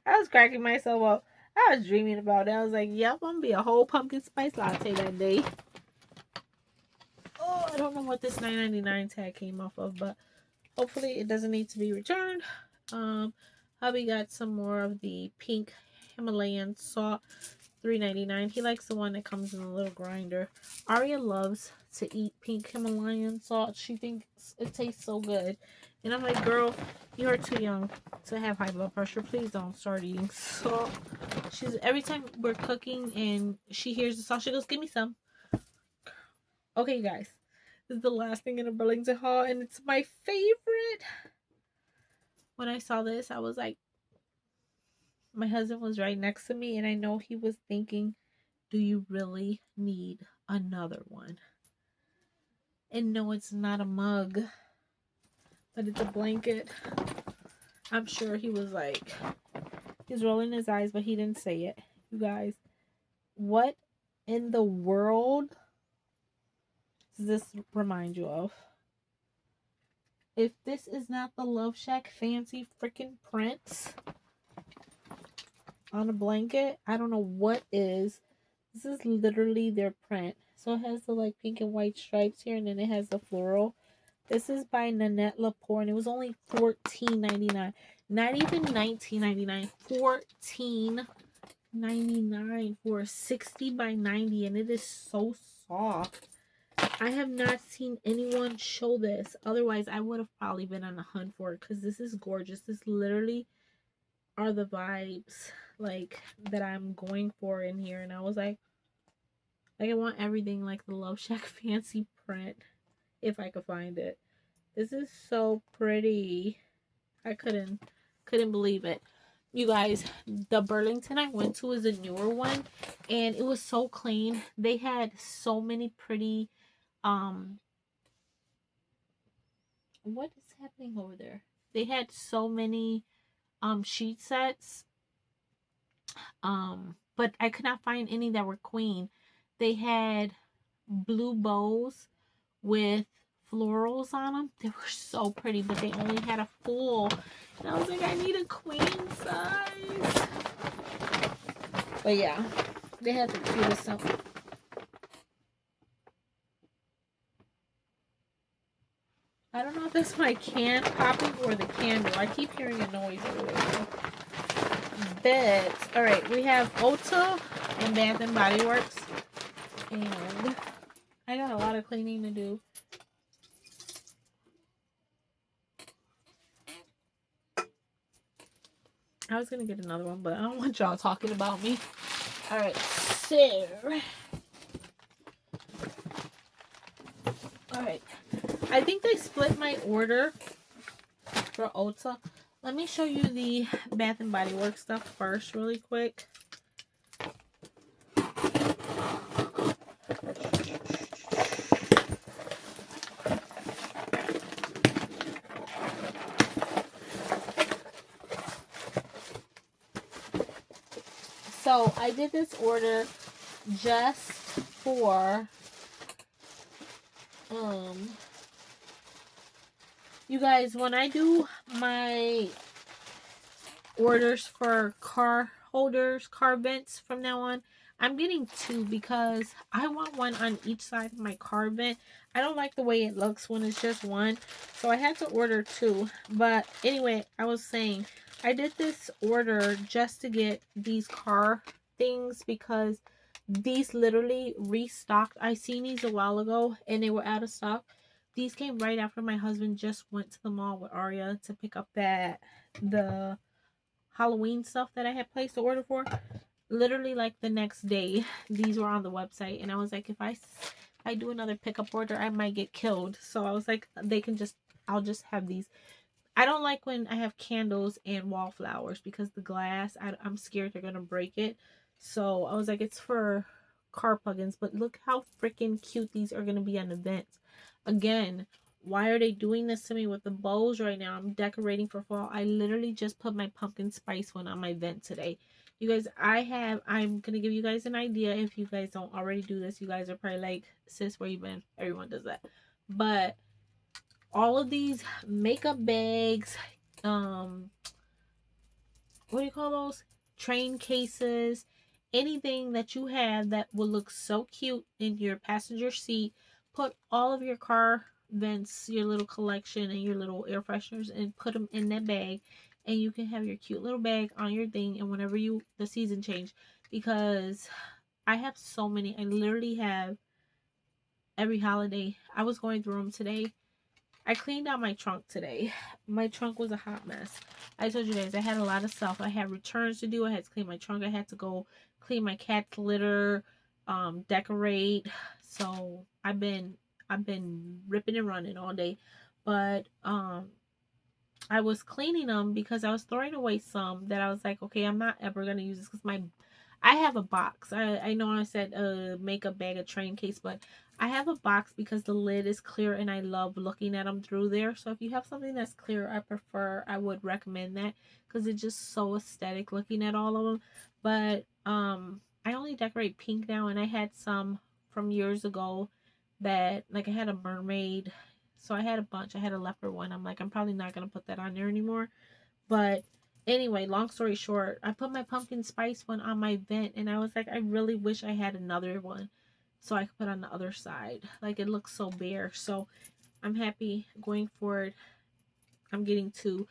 I was cracking myself up. I was dreaming about it. I was like, yep, I'm going to be a whole pumpkin spice latte that day. Oh, I don't know what this $9.99 tag came off of, but hopefully it doesn't need to be returned. Hubby got some more of the pink Himalayan salt, $3.99. He likes the one that comes in a little grinder. Aria loves to eat pink Himalayan salt. She thinks it tastes so good. And I'm like, girl, you are too young to have high blood pressure. Please don't start eating salt. She's, every time we're cooking and she hears the salt, she goes, give me some. Okay, guys. This is the last thing in a Burlington haul, and it's my favorite. When I saw this, I was like, my husband was right next to me, and I know he was thinking, do you really need another one? And no, it's not a mug, but it's a blanket. I'm sure he was like, he's rolling his eyes, but he didn't say it. You guys, what in the world does this remind you of? If this is not the Love Shack fancy freaking prints on a blanket, I don't know what is. This is literally their print. So it has the like pink and white stripes here, and then it has the floral. This is by Nanette Lepore, and it was only $14.99. Not even $19.99. $14.99 for 60 by 90, and it is so soft. I have not seen anyone show this. Otherwise, I would have probably been on a hunt for it because this is gorgeous. This literally are the vibes like that I'm going for in here. And I was like I want everything like the Love Shack fancy print if I could find it. This is so pretty. I couldn't believe it. You guys, the Burlington I went to is a newer one, and it was so clean. They had so many pretty what is happening over there? They had so many sheet sets, but I could not find any that were queen. They had blue bows with florals on them. They were so pretty, but they only had a full, and I was like, I need a queen size. But yeah, they had the cutest stuff. I don't know if that's my can popping or the candle. I keep hearing a noise over there. But, alright, we have Ulta and Bath and Body Works. And I got a lot of cleaning to do. I was going to get another one, but I don't want y'all talking about me. All right, so. All right. I think they split my order for Ulta. Let me show you the Bath and Body Works stuff first really quick. So I did this order just for you guys, when I do my orders for car holders, car vents from now on, I'm getting 2 because I want one on each side of my car vent. I don't like the way it looks when it's just one, so I had to order 2. But anyway, I was saying I did this order just to get these car things because these literally restocked. I seen these a while ago and they were out of stock. These came right after my husband just went to the mall with Aria to pick up the Halloween stuff that I had placed the order for. Literally like the next day, these were on the website, and I was like, if I do another pickup order, I might get killed. So I was like, I'll just have these. I don't like when I have candles and wallflowers because the glass, I'm scared they're gonna break it. So I was like, it's for car plugins, but look how freaking cute these are gonna be on events. Again, why are they doing this to me with the bows right now? I'm decorating for fall. I literally just put my pumpkin spice one on my vent today. You guys, I'm gonna give you guys an idea. If you guys don't already do this, you guys are probably like, sis, where you been? Everyone does that. But all of these makeup bags, what do you call those? Train cases, anything that you have that will look so cute in your passenger seat. Put all of your car vents, your little collection, and your little air fresheners, and put them in that bag. And you can have your cute little bag on your thing. And whenever the season change, because I have so many. I literally have every holiday. I was going through them today. I cleaned out my trunk today. My trunk was a hot mess. I told you guys I had a lot of stuff. I had returns to do. I had to clean my trunk. I had to go clean my cat's litter, decorate. So I've been ripping and running all day. But I was cleaning them because I was throwing away some that I was like, okay, I'm not ever gonna use this because I have a box. I know I said makeup bag, a train case, but I have a box because the lid is clear and I love looking at them through there. So if you have something that's clear, I would recommend that because it's just so aesthetic looking at all of them. But I only decorate pink now, and I had some from years ago that, like, I had a mermaid. So I had a bunch. I had a leopard one. I'm like, I'm probably not going to put that on there anymore. But anyway, long story short, I put my pumpkin spice one on my vent, and I was like, I really wish I had another one so I could put on the other side. Like, it looks so bare. So I'm happy going forward. I'm getting two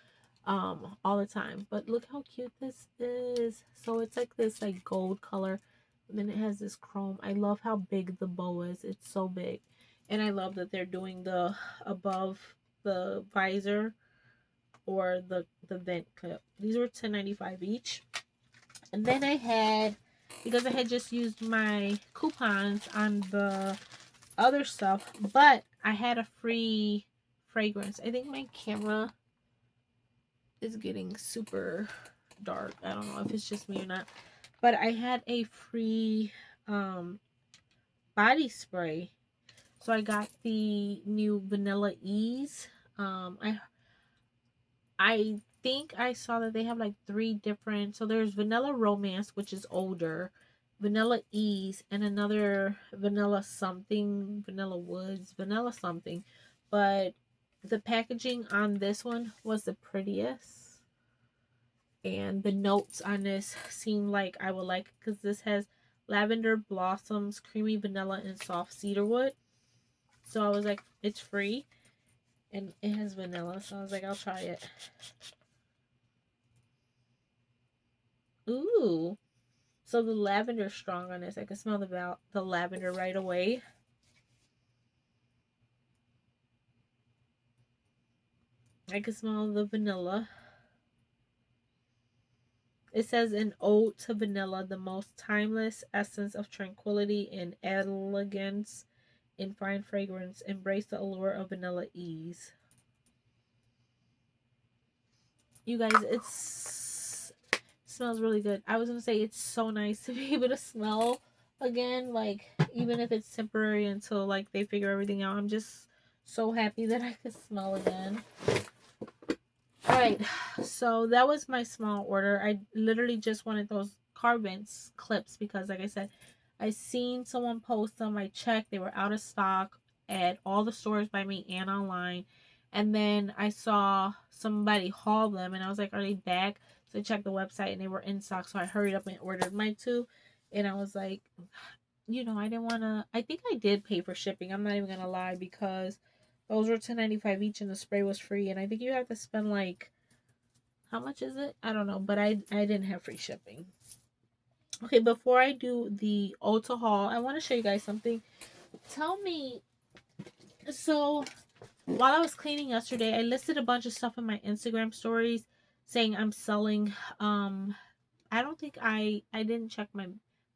all the time. But look how cute this is. So it's like this like gold color. And then it has this chrome. I love how big the bow is. It's so big. And I love that they're doing the above the visor or the vent clip. These were $10.95 each. And then I had, because I had just used my coupons on the other stuff, but I had a free fragrance. I think my camera is getting super dark. I don't know if it's just me or not. But I had a free body spray. So I got the new Vanilla Ease. I think I saw that they have like 3 different. So there's Vanilla Romance, which is older, Vanilla Ease, and another Vanilla something, Vanilla Woods, Vanilla something. But the packaging on this one was the prettiest. And the notes on this seem like I would like, because this has lavender blossoms, creamy vanilla, and soft cedarwood. So I was like, it's free. And it has vanilla. So I was like, I'll try it. Ooh. So the lavender's strong on this. I can smell the lavender right away. I can smell the vanilla. It says an ode to vanilla, the most timeless essence of tranquility and elegance in fine fragrance. Embrace the allure of vanilla ease. You guys, it smells really good. I was gonna say it's so nice to be able to smell again, like even if it's temporary until like they figure everything out. I'm just so happy that I could smell again. Alright, so that was my small order. I literally just wanted those Carvents clips because, like I said, I seen someone post them. I checked, they were out of stock at all the stores by me and online. And then I saw somebody haul them, and I was like, are they back? So I checked the website, and they were in stock. So I hurried up and ordered mine too. And I was like, I didn't want to. I think I did pay for shipping. I'm not even gonna lie, because those were $10.95 each, and the spray was free. And I think you have to spend like, how much is it? I don't know, but I didn't have free shipping. Okay, before I do the Ulta haul, I want to show you guys something. Tell me, so while I was cleaning yesterday, I listed a bunch of stuff in my Instagram stories saying I'm selling. I don't think I didn't check my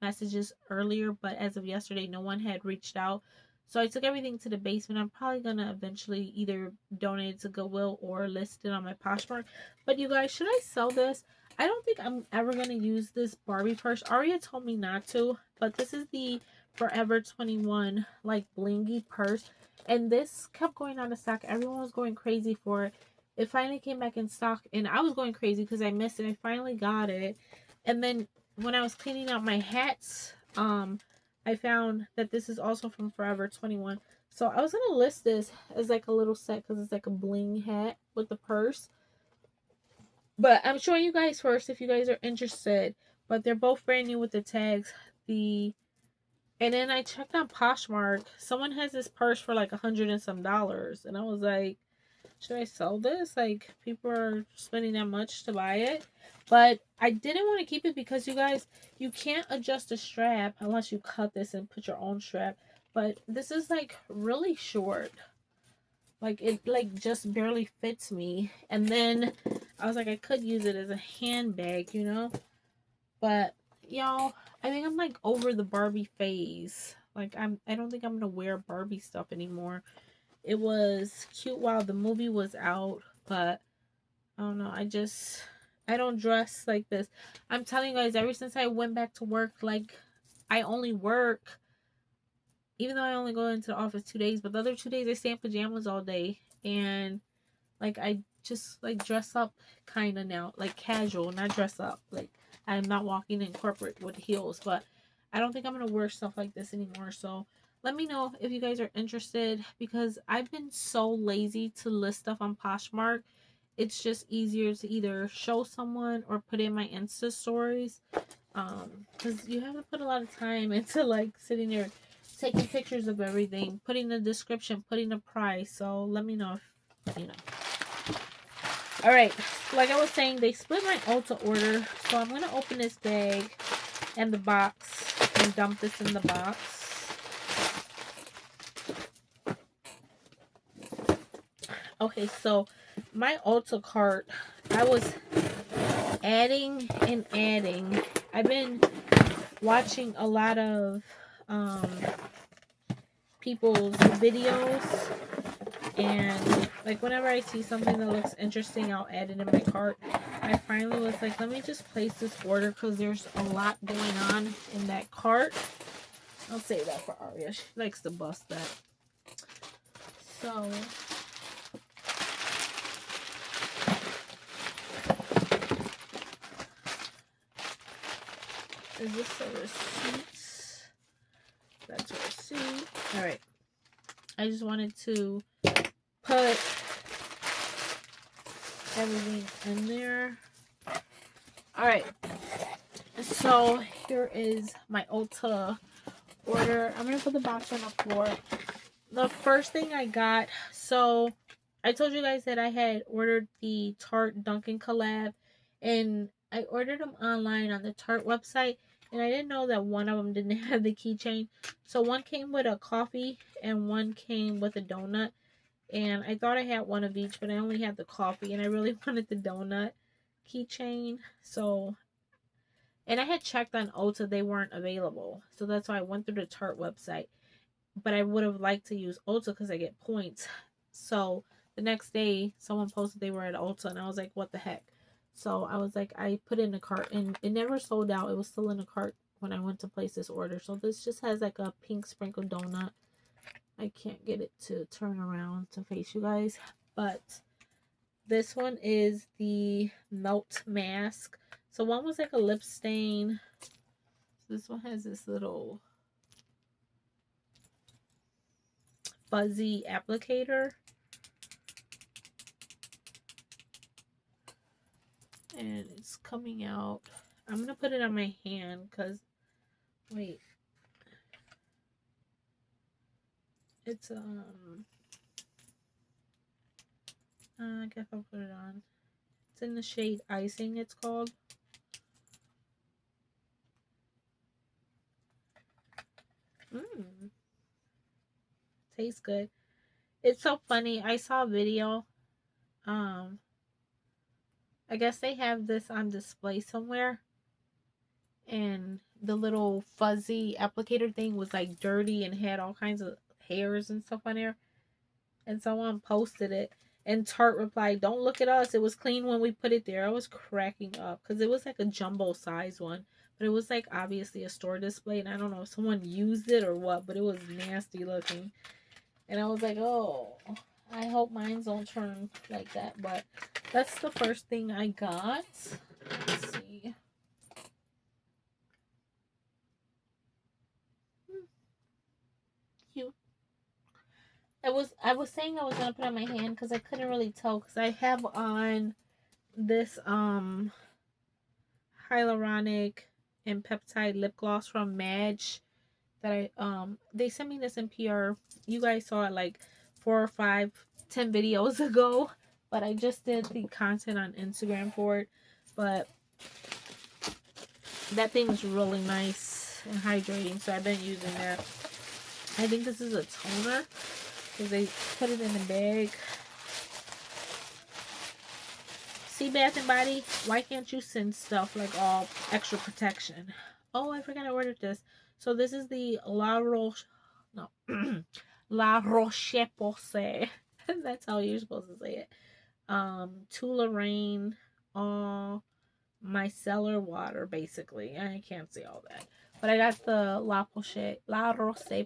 messages earlier, but as of yesterday, no one had reached out. So I took everything to the basement. I'm probably gonna eventually either donate it to Goodwill or list it on my Poshmark. But you guys, should I sell this? I don't think I'm ever gonna use this Barbie purse. Aria told me not to, but this is the Forever 21 like blingy purse, and this kept going out of stock. Everyone was going crazy for it. It finally came back in stock, and I was going crazy because I missed it. I finally got it, and then when I was cleaning out my hats, I found that this is also from Forever 21. So I was gonna list this as like a little set because it's like a bling hat with the purse. But I'm showing you guys first if you guys are interested. But they're both brand new with the tags. And then I checked on Poshmark. Someone has this purse for like $100 and some dollars, and I was like, should I sell this? Like, people are spending that much to buy it. But I didn't want to keep it because, you guys, you can't adjust the strap unless you cut this and put your own strap. But this is like really short. Like, it like just barely fits me. And then I was like, I could use it as a handbag, But y'all, I think I'm like over the Barbie phase. Like, I don't think I'm gonna wear Barbie stuff anymore. It was cute while the movie was out, but I don't know. I don't dress like this. I'm telling you guys, ever since I went back to work, like, I only work, even though I only go into the office 2 days, but the other 2 days I stay in pajamas all day. And like, I just like dress up kind of now, like casual, not dress up. Like, I'm not walking in corporate with heels, but I don't think I'm going to wear stuff like this anymore. So let me know if you guys are interested, because I've been so lazy to list stuff on Poshmark. It's just easier to either show someone or put in my Insta stories. Because you have to put a lot of time into like sitting there taking pictures of everything, putting the description, putting the price. So let me know if Alright, like I was saying, they split my Ulta order, so I'm going to open this bag and the box and dump this in the box. Okay, so my Ulta cart, I was adding and adding. I've been watching a lot of people's videos, and like whenever I see something that looks interesting, I'll add it in my cart. I finally was like, let me just place this order because there's a lot going on in that cart. I'll save that for Aria. She likes to bust that. So is this a receipt? That's a receipt. Alright. I just wanted to put everything in there. Alright. So here is my Ulta order. I'm going to put the box on the floor. The first thing I got, so I told you guys that I had ordered the Tarte Dunkin' collab, and I ordered them online on the Tarte website, and I didn't know that one of them didn't have the keychain. So one came with a coffee and one came with a donut, and I thought I had one of each, but I only had the coffee, and I really wanted the donut keychain. So And I had checked on Ulta, they weren't available. So that's why I went through the Tarte website. But I would have liked to use Ulta because I get points. So the next day, someone posted they were at Ulta, and I was like, what the heck? So I was like, I put it in a cart, and it never sold out. It was still in a cart when I went to place this order. So this just has like a pink sprinkled donut. I can't get it to turn around to face you guys. But this one is the Melt Mask. So one was like a lip stain. This one has this little fuzzy applicator. And it's coming out. I'm going to put it on my hand because, wait. It's, I guess I'll put it on. It's in the shade Icing, it's called. Tastes good. It's so funny. I saw a video. I guess they have this on display somewhere. And the little fuzzy applicator thing was like dirty and had all kinds of hairs and stuff on there. And someone posted it. And Tarte replied, don't look at us. It was clean when we put it there. I was cracking up because it was like a jumbo size one. But it was like obviously a store display. And I don't know if someone used it or what. But it was nasty looking. And I was like, oh, I hope mine don't turn like that. But that's the first thing I got. Let's see. Cute. I was saying I was gonna put on my hand because I couldn't really tell because I have on this hyaluronic and peptide lip gloss from Madge that I they sent me this in PR. You guys saw it like 4 or 5, 10 videos ago, but I just did the content on Instagram for it. But that thing is really nice and hydrating, so I've been using that. I think this is a toner because they put it in the bag. See, Bath and Body, why can't you send stuff like all extra protection? Oh, I forgot I ordered this. So this is the La Roche Posay. That's how you're supposed to say it. Tourmaline, micellar water, basically. I can't say all that. But I got the La Roche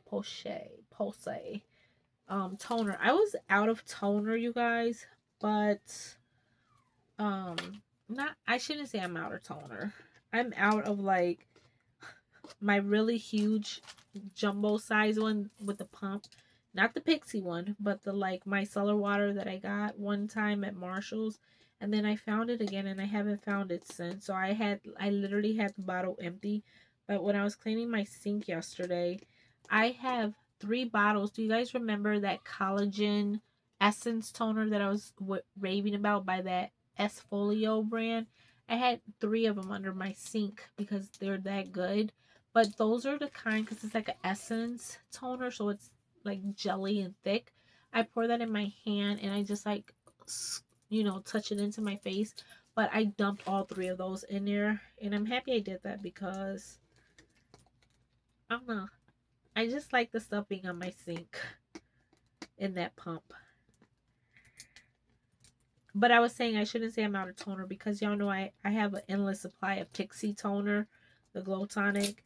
Posay toner. I was out of toner, you guys, but I shouldn't say I'm out of toner. I'm out of like my really huge jumbo size one with the pump. Not the Pixie one, but the like micellar water that I got one time at Marshall's. And then I found it again and I haven't found it since. So I literally had the bottle empty. But when I was cleaning my sink yesterday, I have 3 bottles. Do you guys remember that collagen essence toner that I was raving about by that Esfolio brand? I had 3 of them under my sink because they're that good. But those are the kind, because it's like an essence toner, so it's like jelly and thick. I pour that in my hand and I just like, you know, touch it into my face. But I dumped all 3 of those in there. And I'm happy I did that because, I don't know, I just like the stuff being on my sink in that pump. But I was saying I shouldn't say I'm out of toner because y'all know I have an endless supply of Pixie toner, the Glow Tonic.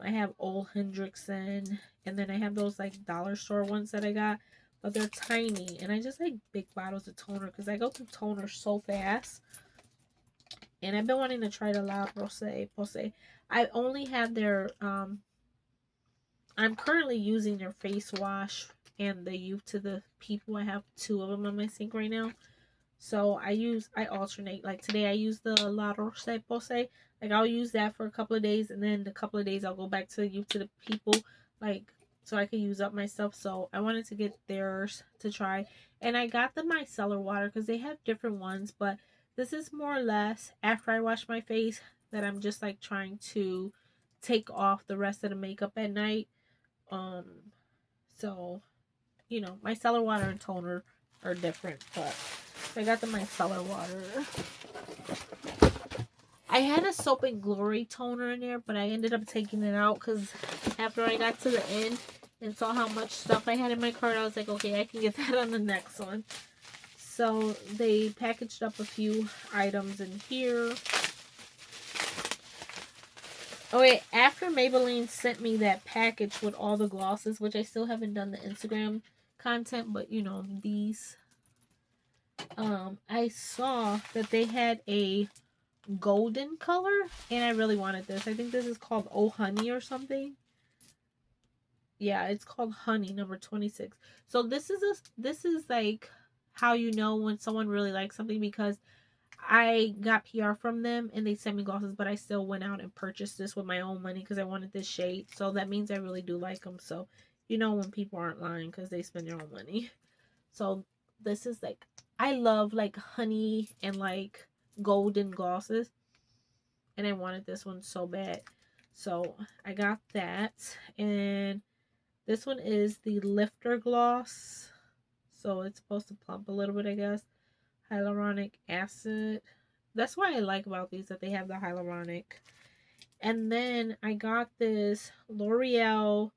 I have Ole Hendrickson, and then I have those like dollar store ones that I got, but they're tiny, and I just like big bottles of toner because I go through toner so fast. And I've been wanting to try the La Roche-Posay. I only have their I'm currently using their face wash and the Youth to the People. I have 2 of them on my sink right now. So I alternate. Like today I use the La Roche-Posay. Like I'll use that for a couple of days, and then a couple of days I'll go back to the Youth to the People, like so I can use up my stuff. So I wanted to get theirs to try, and I got the micellar water because they have different ones, but this is more or less after I wash my face that I'm just like trying to take off the rest of the makeup at night. So you know, micellar water and toner are different, but I got the micellar water. I had a Soap and Glory toner in there, but I ended up taking it out because after I got to the end and saw how much stuff I had in my cart, I was like, okay, I can get that on the next one. So they packaged up a few items in here. Oh wait, after Maybelline sent me that package with all the glosses, which I still haven't done the Instagram content, but you know, these. I saw that they had a golden color, and I really wanted this. I think this is called Oh Honey or something. Yeah, it's called Honey, number 26. So this is like how you know when someone really likes something, because I got PR from them and they sent me glosses, but I still went out and purchased this with my own money because I wanted this shade. So that means I really do like them. So you know when people aren't lying because they spend their own money. So this is like, I love like honey and like golden glosses, and I wanted this one so bad. So I got that. And this one is the Lifter Gloss. So it's supposed to plump a little bit, I guess. Hyaluronic acid. That's what I like about these, that they have the hyaluronic. And then I got this L'Oreal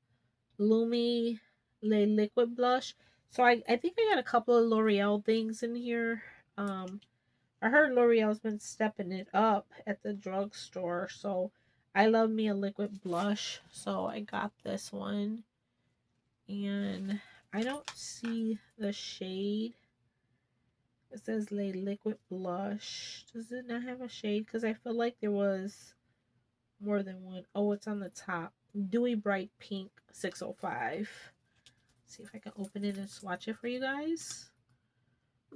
Lumi Le Liquid Blush. So I think I got a couple of L'Oreal things in here. I heard L'Oreal's been stepping it up at the drugstore. So I love me a liquid blush. So I got this one. And I don't see the shade. It says Le Liquid Blush. Does it not have a shade? Because I feel like there was more than one. Oh, it's on the top. Dewy Bright Pink 605. See if I can open it and swatch it for you guys.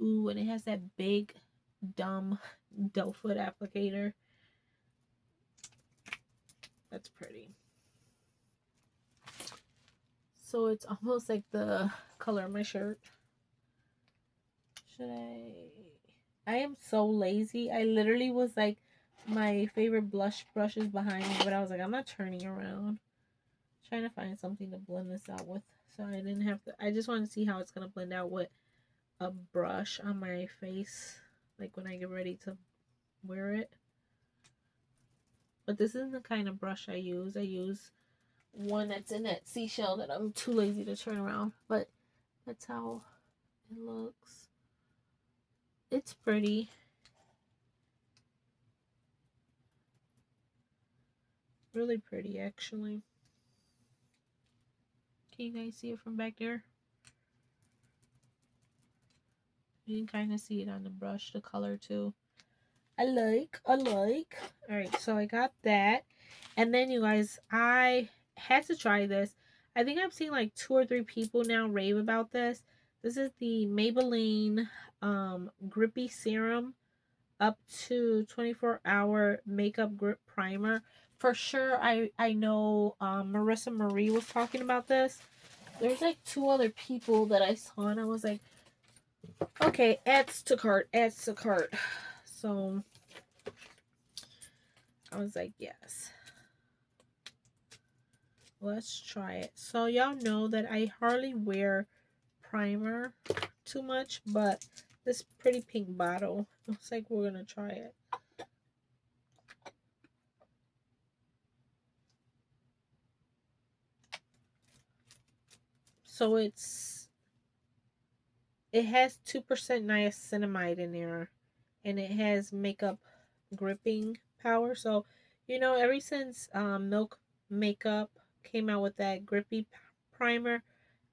Ooh, and it has that big, dumb doe foot applicator. That's pretty. So it's almost like the color of my shirt. Should I am so lazy. I literally was like, my favorite blush brush is behind me, but I was like, I'm not turning around. Trying to find something to blend this out with, so I didn't have to. I just want to see how it's gonna blend out with a brush on my face, like when I get ready to wear it. But this isn't the kind of brush I use. I use one that's in that seashell that I'm too lazy to turn around. But that's how it looks. It's pretty. Really pretty, actually. Can you guys see it from back there? You can kind of see it on the brush, the color too. I like. Alright, so I got that. And then you guys, I had to try this. I think I've seen like 2 or 3 people now rave about this. This is the Maybelline Grippy Serum up to 24-hour makeup grip primer. For sure, I know Marissa Marie was talking about this. There's like 2 other people that I saw and I was like, okay, adds to cart. So I was like, yes, let's try it. So y'all know that I hardly wear primer too much, but this pretty pink bottle, looks like we're gonna try it. So it has 2% niacinamide in there, and it has makeup gripping power. So you know, ever since Milk Makeup came out with that grippy primer,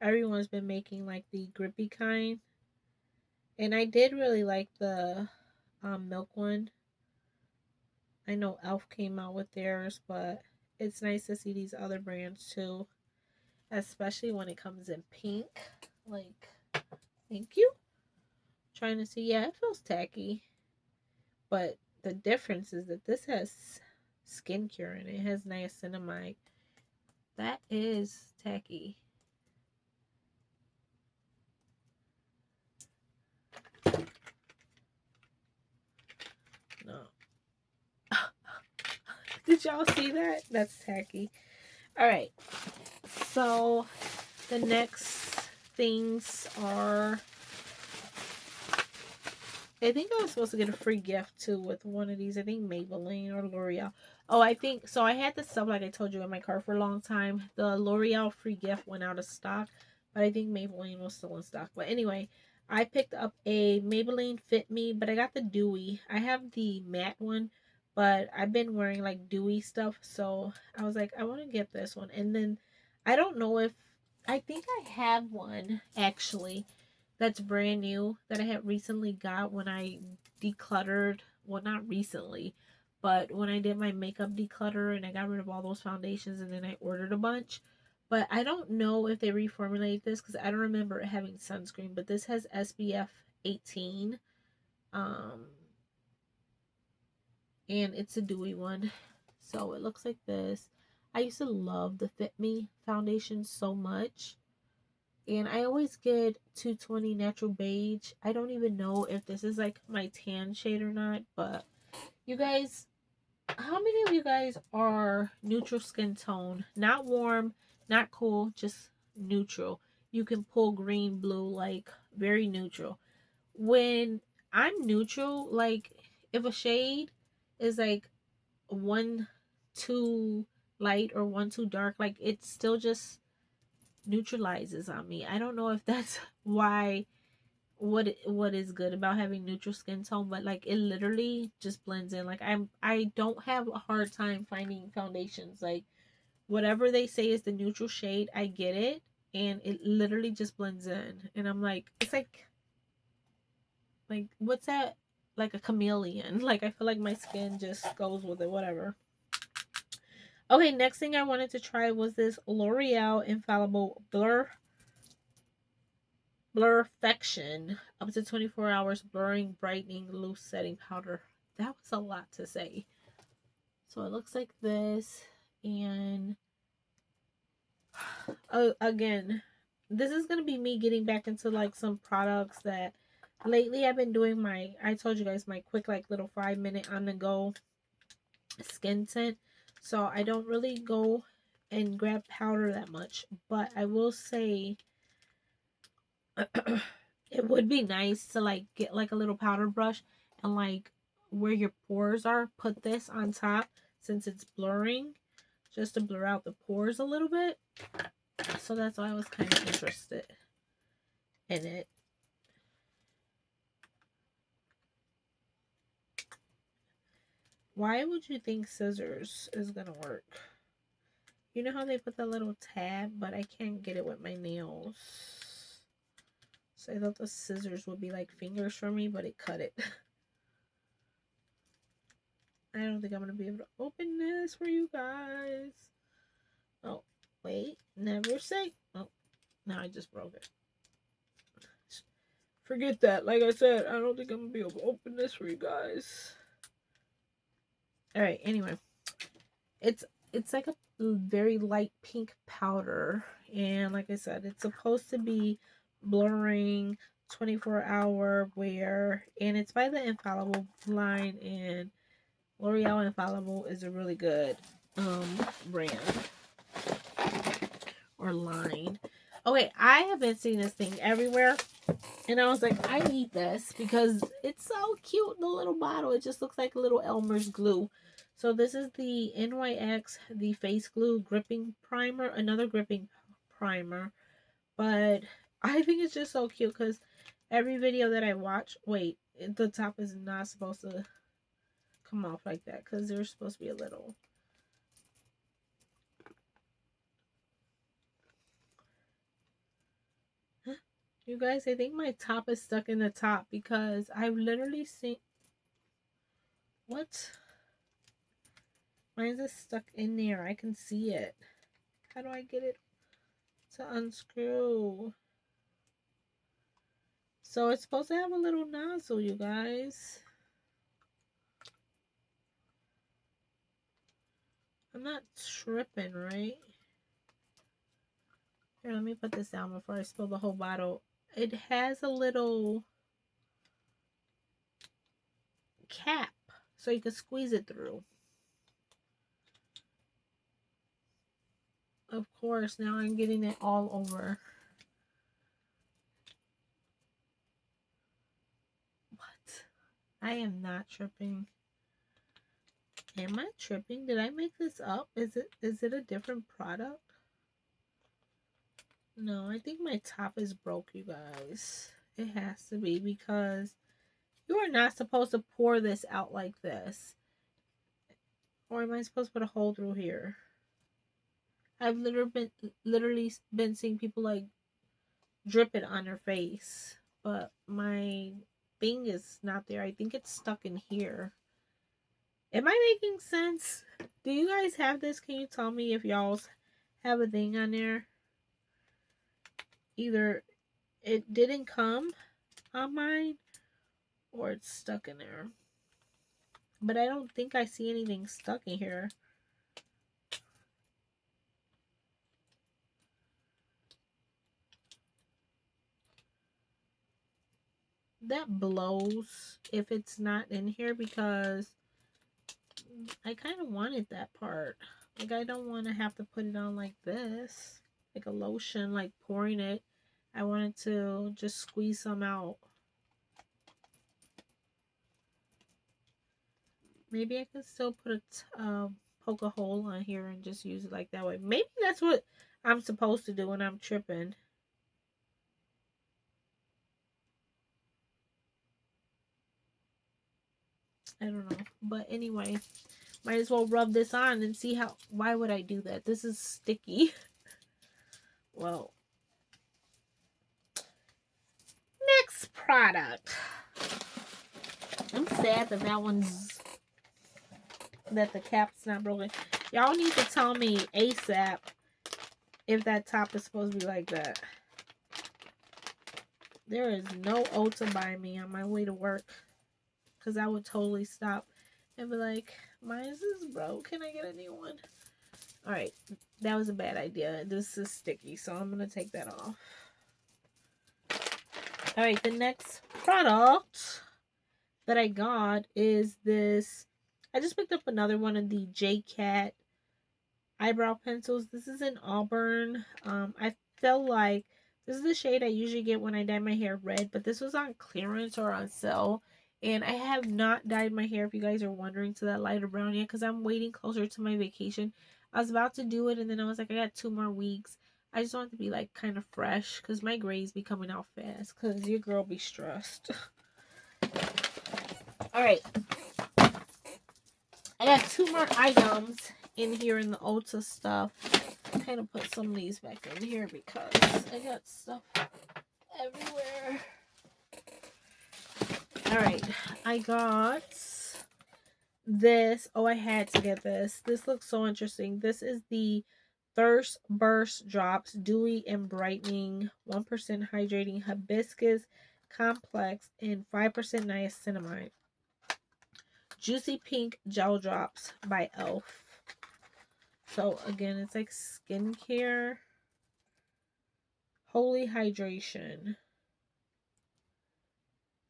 everyone's been making like the grippy kind, and I did really like the Milk one. I know Elf came out with theirs, but it's nice to see these other brands too, especially when it comes in pink. Like, thank you. Trying to see, yeah, it feels tacky, but the difference is that this has skincare and it has niacinamide. That is tacky. No. Did y'all see that? That's tacky. Alright. So the next things are I think I was supposed to get a free gift too with one of these. I think Maybelline or L'Oreal. Oh, I think so. I had this stuff like I told you in my car for a long time. The L'Oreal free gift went out of stock, but I think Maybelline was still in stock. But anyway, I picked up a Maybelline Fit Me, but I got the dewy. I have the matte one, but I've been wearing like dewy stuff, so I was like, I want to get this one. And then I don't know if I think I have one actually that's brand new that I had recently got when I decluttered. Well, not recently, but when I did my makeup declutter and I got rid of all those foundations and then I ordered a bunch. But I don't know if they reformulate this because I don't remember it having sunscreen. But this has SPF 18. Um, and it's a dewy one. So it looks like this. I used to love the Fit Me foundation so much. And I always get 220 natural beige. I don't even know if this is like my tan shade or not, but you guys, how many of you guys are neutral skin tone? Not warm, not cool, just neutral. You can pull green, blue, like very neutral. When I'm neutral, like if a shade is like one too light or one too dark, like it's still just neutralizes on me. I don't know if that's why what is good about having neutral skin tone, but like it literally just blends in. Like I don't have a hard time finding foundations. Like whatever they say is the neutral shade, I get it, and it literally just blends in. And I'm like, it's like what's that? Like a chameleon. Like I feel like my skin just goes with it, whatever. Okay, next thing I wanted to try was this L'Oreal Infallible Blurfection, up to 24 hours blurring, brightening, loose setting powder. That was a lot to say. So it looks like this, and again, this is gonna be me getting back into like some products that lately I've been doing my. I told you guys my quick like little 5-minute on the go skin tint. So I don't really go and grab powder that much, but I will say it would be nice to like get like a little powder brush and like where your pores are, put this on top since it's blurring, just to blur out the pores a little bit. So that's why I was kind of interested in it. Why would you think scissors is gonna work? You know how they put the little tab, but I can't get it with my nails. So I thought the scissors would be like fingers for me, but it cut it. I don't think I'm going to be able to open this for you guys. Oh, wait. Never say. Oh, now I just broke it. Forget that. Like I said, I don't think I'm going to be able to open this for you guys. Alright, anyway. It's like a very light pink powder. And like I said, it's supposed to be blurring, 24-hour wear. And it's by the Infallible line. And L'Oreal Infallible is a really good brand or line. Okay, I have been seeing this thing everywhere, and I was like, I need this because it's so cute. The little bottle, it just looks like a little Elmer's glue. So this is the NYX, the face glue gripping primer, another gripping primer, but I think it's just so cute because every video that I watch, wait, the top is not supposed to come off like that because there's supposed to be a little. You guys, I think my top is stuck in the top because I've literally seen. What? Why is it stuck in there? I can see it. How do I get it to unscrew? So it's supposed to have a little nozzle, you guys. I'm not tripping, right? Here, let me put this down before I spill the whole bottle. It has a little cap so you can squeeze it through. Of course, now I'm getting it all over. What? I am not tripping. Am I tripping? Did I make this up? Is it a different product? No, I think my top is broke, you guys. It has to be, because you are not supposed to pour this out like this. Or am I supposed to put a hole through here? I've literally been seeing people like drip it on their face, but my thing is not there. I think it's stuck in here. Am I making sense? Do you guys have this? Can you tell me if y'all have a thing on there? Either it didn't come on mine or it's stuck in there. But I don't think I see anything stuck in here. That blows if it's not in here, because I kind of wanted that part. Like, I don't want to have to put it on like this, like a lotion, like pouring it. I wanted to just squeeze some out. Maybe I could still put a poke a hole on here and just use it like that way. Maybe that's what I'm supposed to do when I'm tripping. I don't know. But anyway, might as well rub this on and see how. Why would I do that? This is sticky. Well, next product. I'm sad that that the cap's not broken. Y'all need to tell me ASAP if that top is supposed to be like that. There is no Ulta by me on my way to work, because I would totally stop and be like, mine is broke. Can I get a new one? Alright, that was a bad idea. This is sticky, so I'm going to take that off. Alright, the next product that I got is this. I just picked up another one of the J-Cat eyebrow pencils. This is in Auburn. I felt like this is the shade I usually get when I dye my hair red, but this was on clearance or on sale. And I have not dyed my hair, if you guys are wondering, to that lighter brown yet, because I'm waiting closer to my vacation. I was about to do it, and then I was like, I got 2 more weeks. I just want it to be like kind of fresh, because my grays be coming out fast, because your girl be stressed. Alright. I got 2 more items in here in the Ulta stuff. Kind of put some of these back in here because I got stuff everywhere. Alright, I got this. Oh, I had to get this. This looks so interesting. This is the Thirst Burst Drops Dewy and Brightening 1% Hydrating Hibiscus Complex and 5% Niacinamide Juicy Pink Gel Drops by e.l.f. So again, it's like skincare. Holy hydration.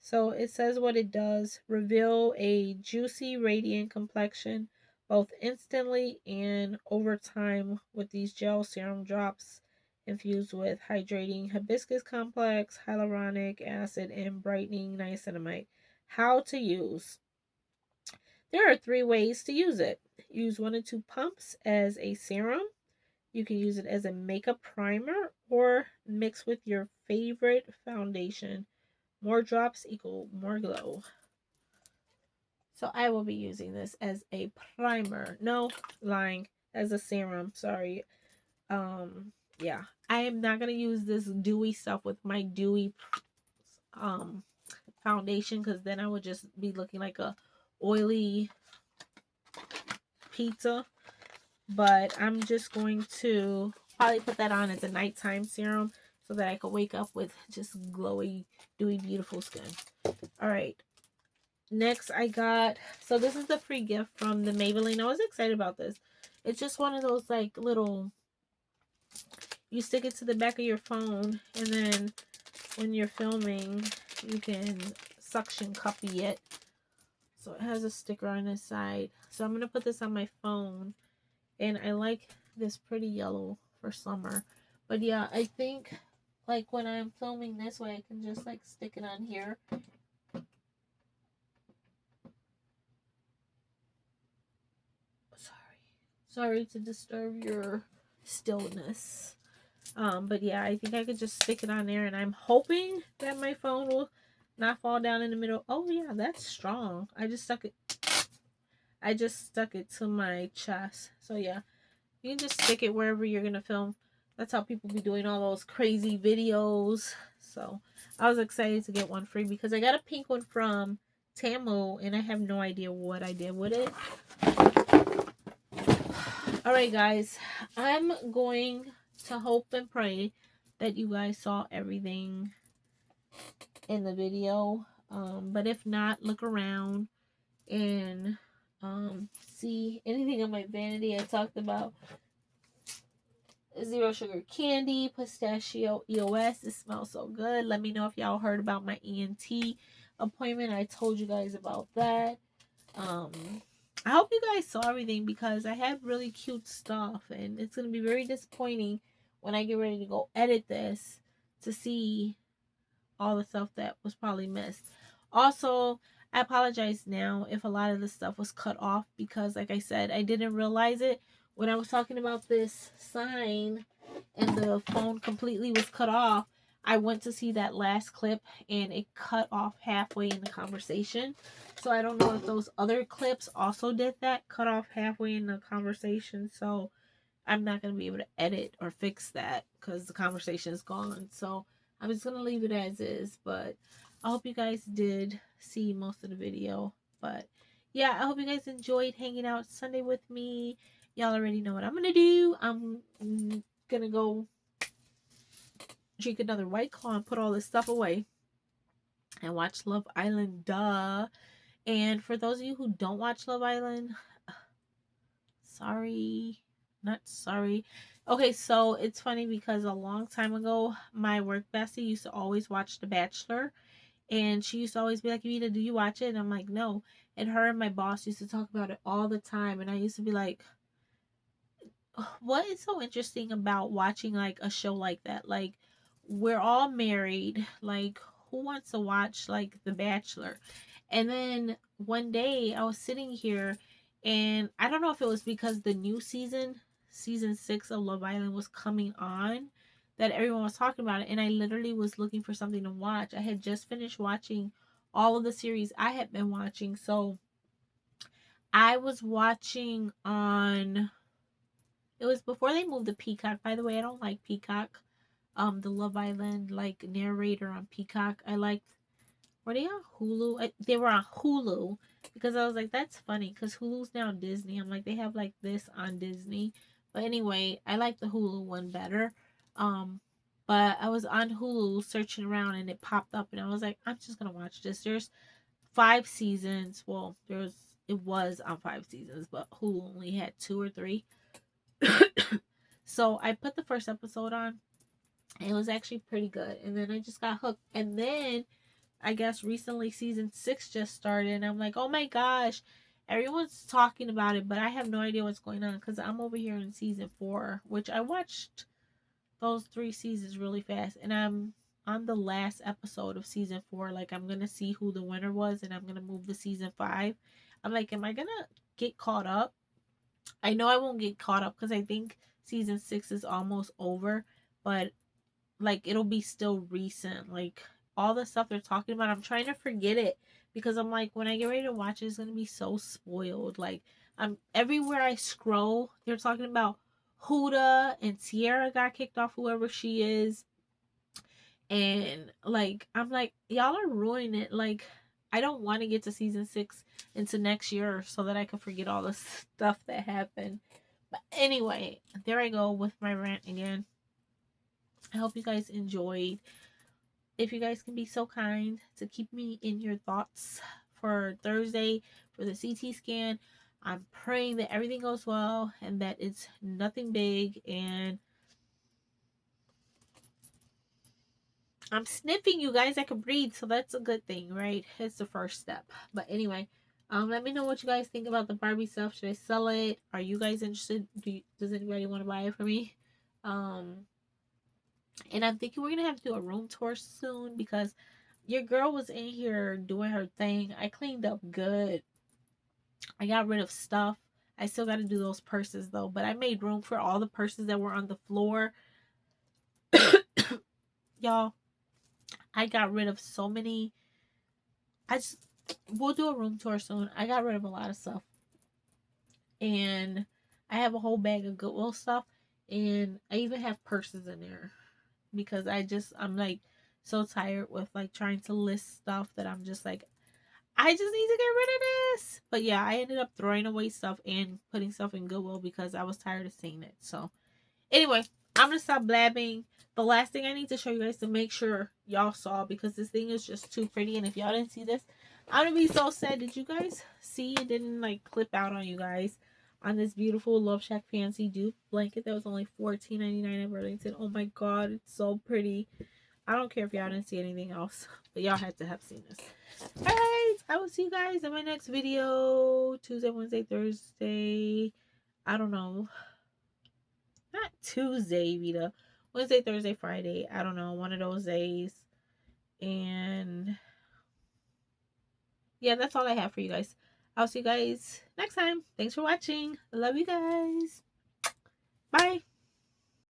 So it says what it does. Reveal a juicy, radiant complexion both instantly and over time with these gel serum drops infused with hydrating hibiscus complex, hyaluronic acid, and brightening niacinamide. How to use. There are 3 ways to use it. Use 1 to 2 pumps as a serum. You can use it as a makeup primer or mix with your favorite foundation. More drops equal more glow. So I will be using this as a primer. No, lying. As a serum. Sorry. Yeah. I am not going to use this dewy stuff with my dewy foundation, because then I would just be looking like a oily pizza. But I'm just going to probably put that on as a nighttime serum so that I can wake up with just glowy, dewy, beautiful skin. Alright. Next I got, so this is the free gift from the Maybelline. I was excited about this. It's just one of those like little, you stick it to the back of your phone, and then when you're filming, you can suction cuppy it. So it has a sticker on this side. So I'm going to put this on my phone. And I like this pretty yellow for summer. But yeah, I think like when I'm filming this way, I can just like stick it on here. Sorry to disturb your stillness. But yeah, I think I could just stick it on there, and I'm hoping that my phone will not fall down in the middle. Oh yeah, that's strong. I just stuck it to my chest. So yeah, you can just stick it wherever you're gonna film. That's how people be doing all those crazy videos. So I was excited to get one free because I got a pink one from Temu, and I have no idea what I did with it. Alright guys, I'm going to hope and pray that you guys saw everything in the video. But if not, look around and see anything on my vanity. I talked about zero sugar candy, pistachio EOS. It smells so good. Let me know if y'all heard about my ENT appointment. I told you guys about that. I hope you guys saw everything because I have really cute stuff, and it's going to be very disappointing when I get ready to go edit this to see all the stuff that was probably missed. Also, I apologize now if a lot of the stuff was cut off because, like I said, I didn't realize it when I was talking about this sign and the phone completely was cut off. I went to see that last clip and it cut off halfway in the conversation. So I don't know if those other clips also did that, cut off halfway in the conversation. So I'm not going to be able to edit or fix that because the conversation is gone. So I'm just going to leave it as is. But I hope you guys did see most of the video. But yeah, I hope you guys enjoyed hanging out Sunday with me. Y'all already know what I'm going to do. I'm going to go drink another White Claw and put all this stuff away and watch Love Island, duh. And for those of you who don't watch Love Island, sorry, not sorry. Okay, so it's funny because a long time ago, my work bestie used to always watch The Bachelor, and she used to always be like, Evita, do you watch it? And I'm like, no. And her and my boss used to talk about it all the time, and I used to be like, what is so interesting about watching like a show like that? Like, we're all married, like who wants to watch like The Bachelor? And then one day I was sitting here, and I don't know if it was because the new season 6 of Love Island was coming on, that everyone was talking about it, and I literally was looking for something to watch. I had just finished watching all of the series I had been watching, so I was watching on, it was before they moved to Peacock. By the way, I don't like Peacock. The Love Island like narrator on Peacock. I liked, were they on Hulu? They were on Hulu because I was like, that's funny because Hulu's now Disney. I'm like, they have like this on Disney. But anyway, I like the Hulu one better. But I was on Hulu searching around and it popped up and I was like, I'm just gonna watch this. There's 5 seasons. Well, it was on 5 seasons, but Hulu only had 2 or 3. So I put the first episode on. And it was actually pretty good. And then I just got hooked. And then I guess recently season 6 just started. And I'm like, oh my gosh, everyone's talking about it. But I have no idea what's going on. Because I'm over here in season 4. Which I watched those 3 seasons really fast. And I'm on the last episode of season 4. Like, I'm going to see who the winner was. And I'm going to move to season 5. I'm like, am I going to get caught up? I know I won't get caught up. Because I think season 6 is almost over. But like, it'll be still recent. Like, all the stuff they're talking about, I'm trying to forget it because I'm like, when I get ready to watch it, it's gonna be so spoiled. Like, I'm everywhere I scroll, they're talking about Huda and Sierra got kicked off, whoever she is, and like, I'm like, y'all are ruining it. Like, I don't want to get to season 6 into next year so that I can forget all the stuff that happened. But anyway, there I go with my rant again. I hope you guys enjoyed. If you guys can be so kind to keep me in your thoughts for Thursday for the CT scan, I'm praying that everything goes well and that it's nothing big. And I'm sniffing, you guys. I can breathe, so that's a good thing, right? It's the first step. But anyway, let me know what you guys think about the Barbie stuff. Should I sell it? Are you guys interested? Does anybody want to buy it for me? And I'm thinking we're going to have to do a room tour soon because your girl was in here doing her thing. I cleaned up good. I got rid of stuff. I still got to do those purses though, but I made room for all the purses that were on the floor. Y'all, I got rid of so many. We'll do a room tour soon. I got rid of a lot of stuff. And I have a whole bag of Goodwill stuff. And I even have purses in there. Because I'm like so tired with like trying to list stuff that I'm just like, I just need to get rid of this. But yeah, I ended up throwing away stuff and putting stuff in Goodwill because I was tired of seeing it. So anyway, I'm going to stop blabbing. The last thing I need to show you guys to make sure y'all saw, because this thing is just too pretty. And if y'all didn't see this, I'm going to be so sad. Did you guys see it didn't like clip out on you guys on this beautiful Love Shack Fancy Dupe blanket that was only $14.99 at Burlington? Oh my god, it's so pretty. I don't care if y'all didn't see anything else, but y'all had to have seen this. Alright, I will see you guys in my next video. Tuesday, Wednesday, Thursday. I don't know. Not Tuesday, Vita. Wednesday, Thursday, Friday. I don't know. One of those days. And yeah, that's all I have for you guys. I'll see you guys next time. Thanks for watching. I love you guys. Bye.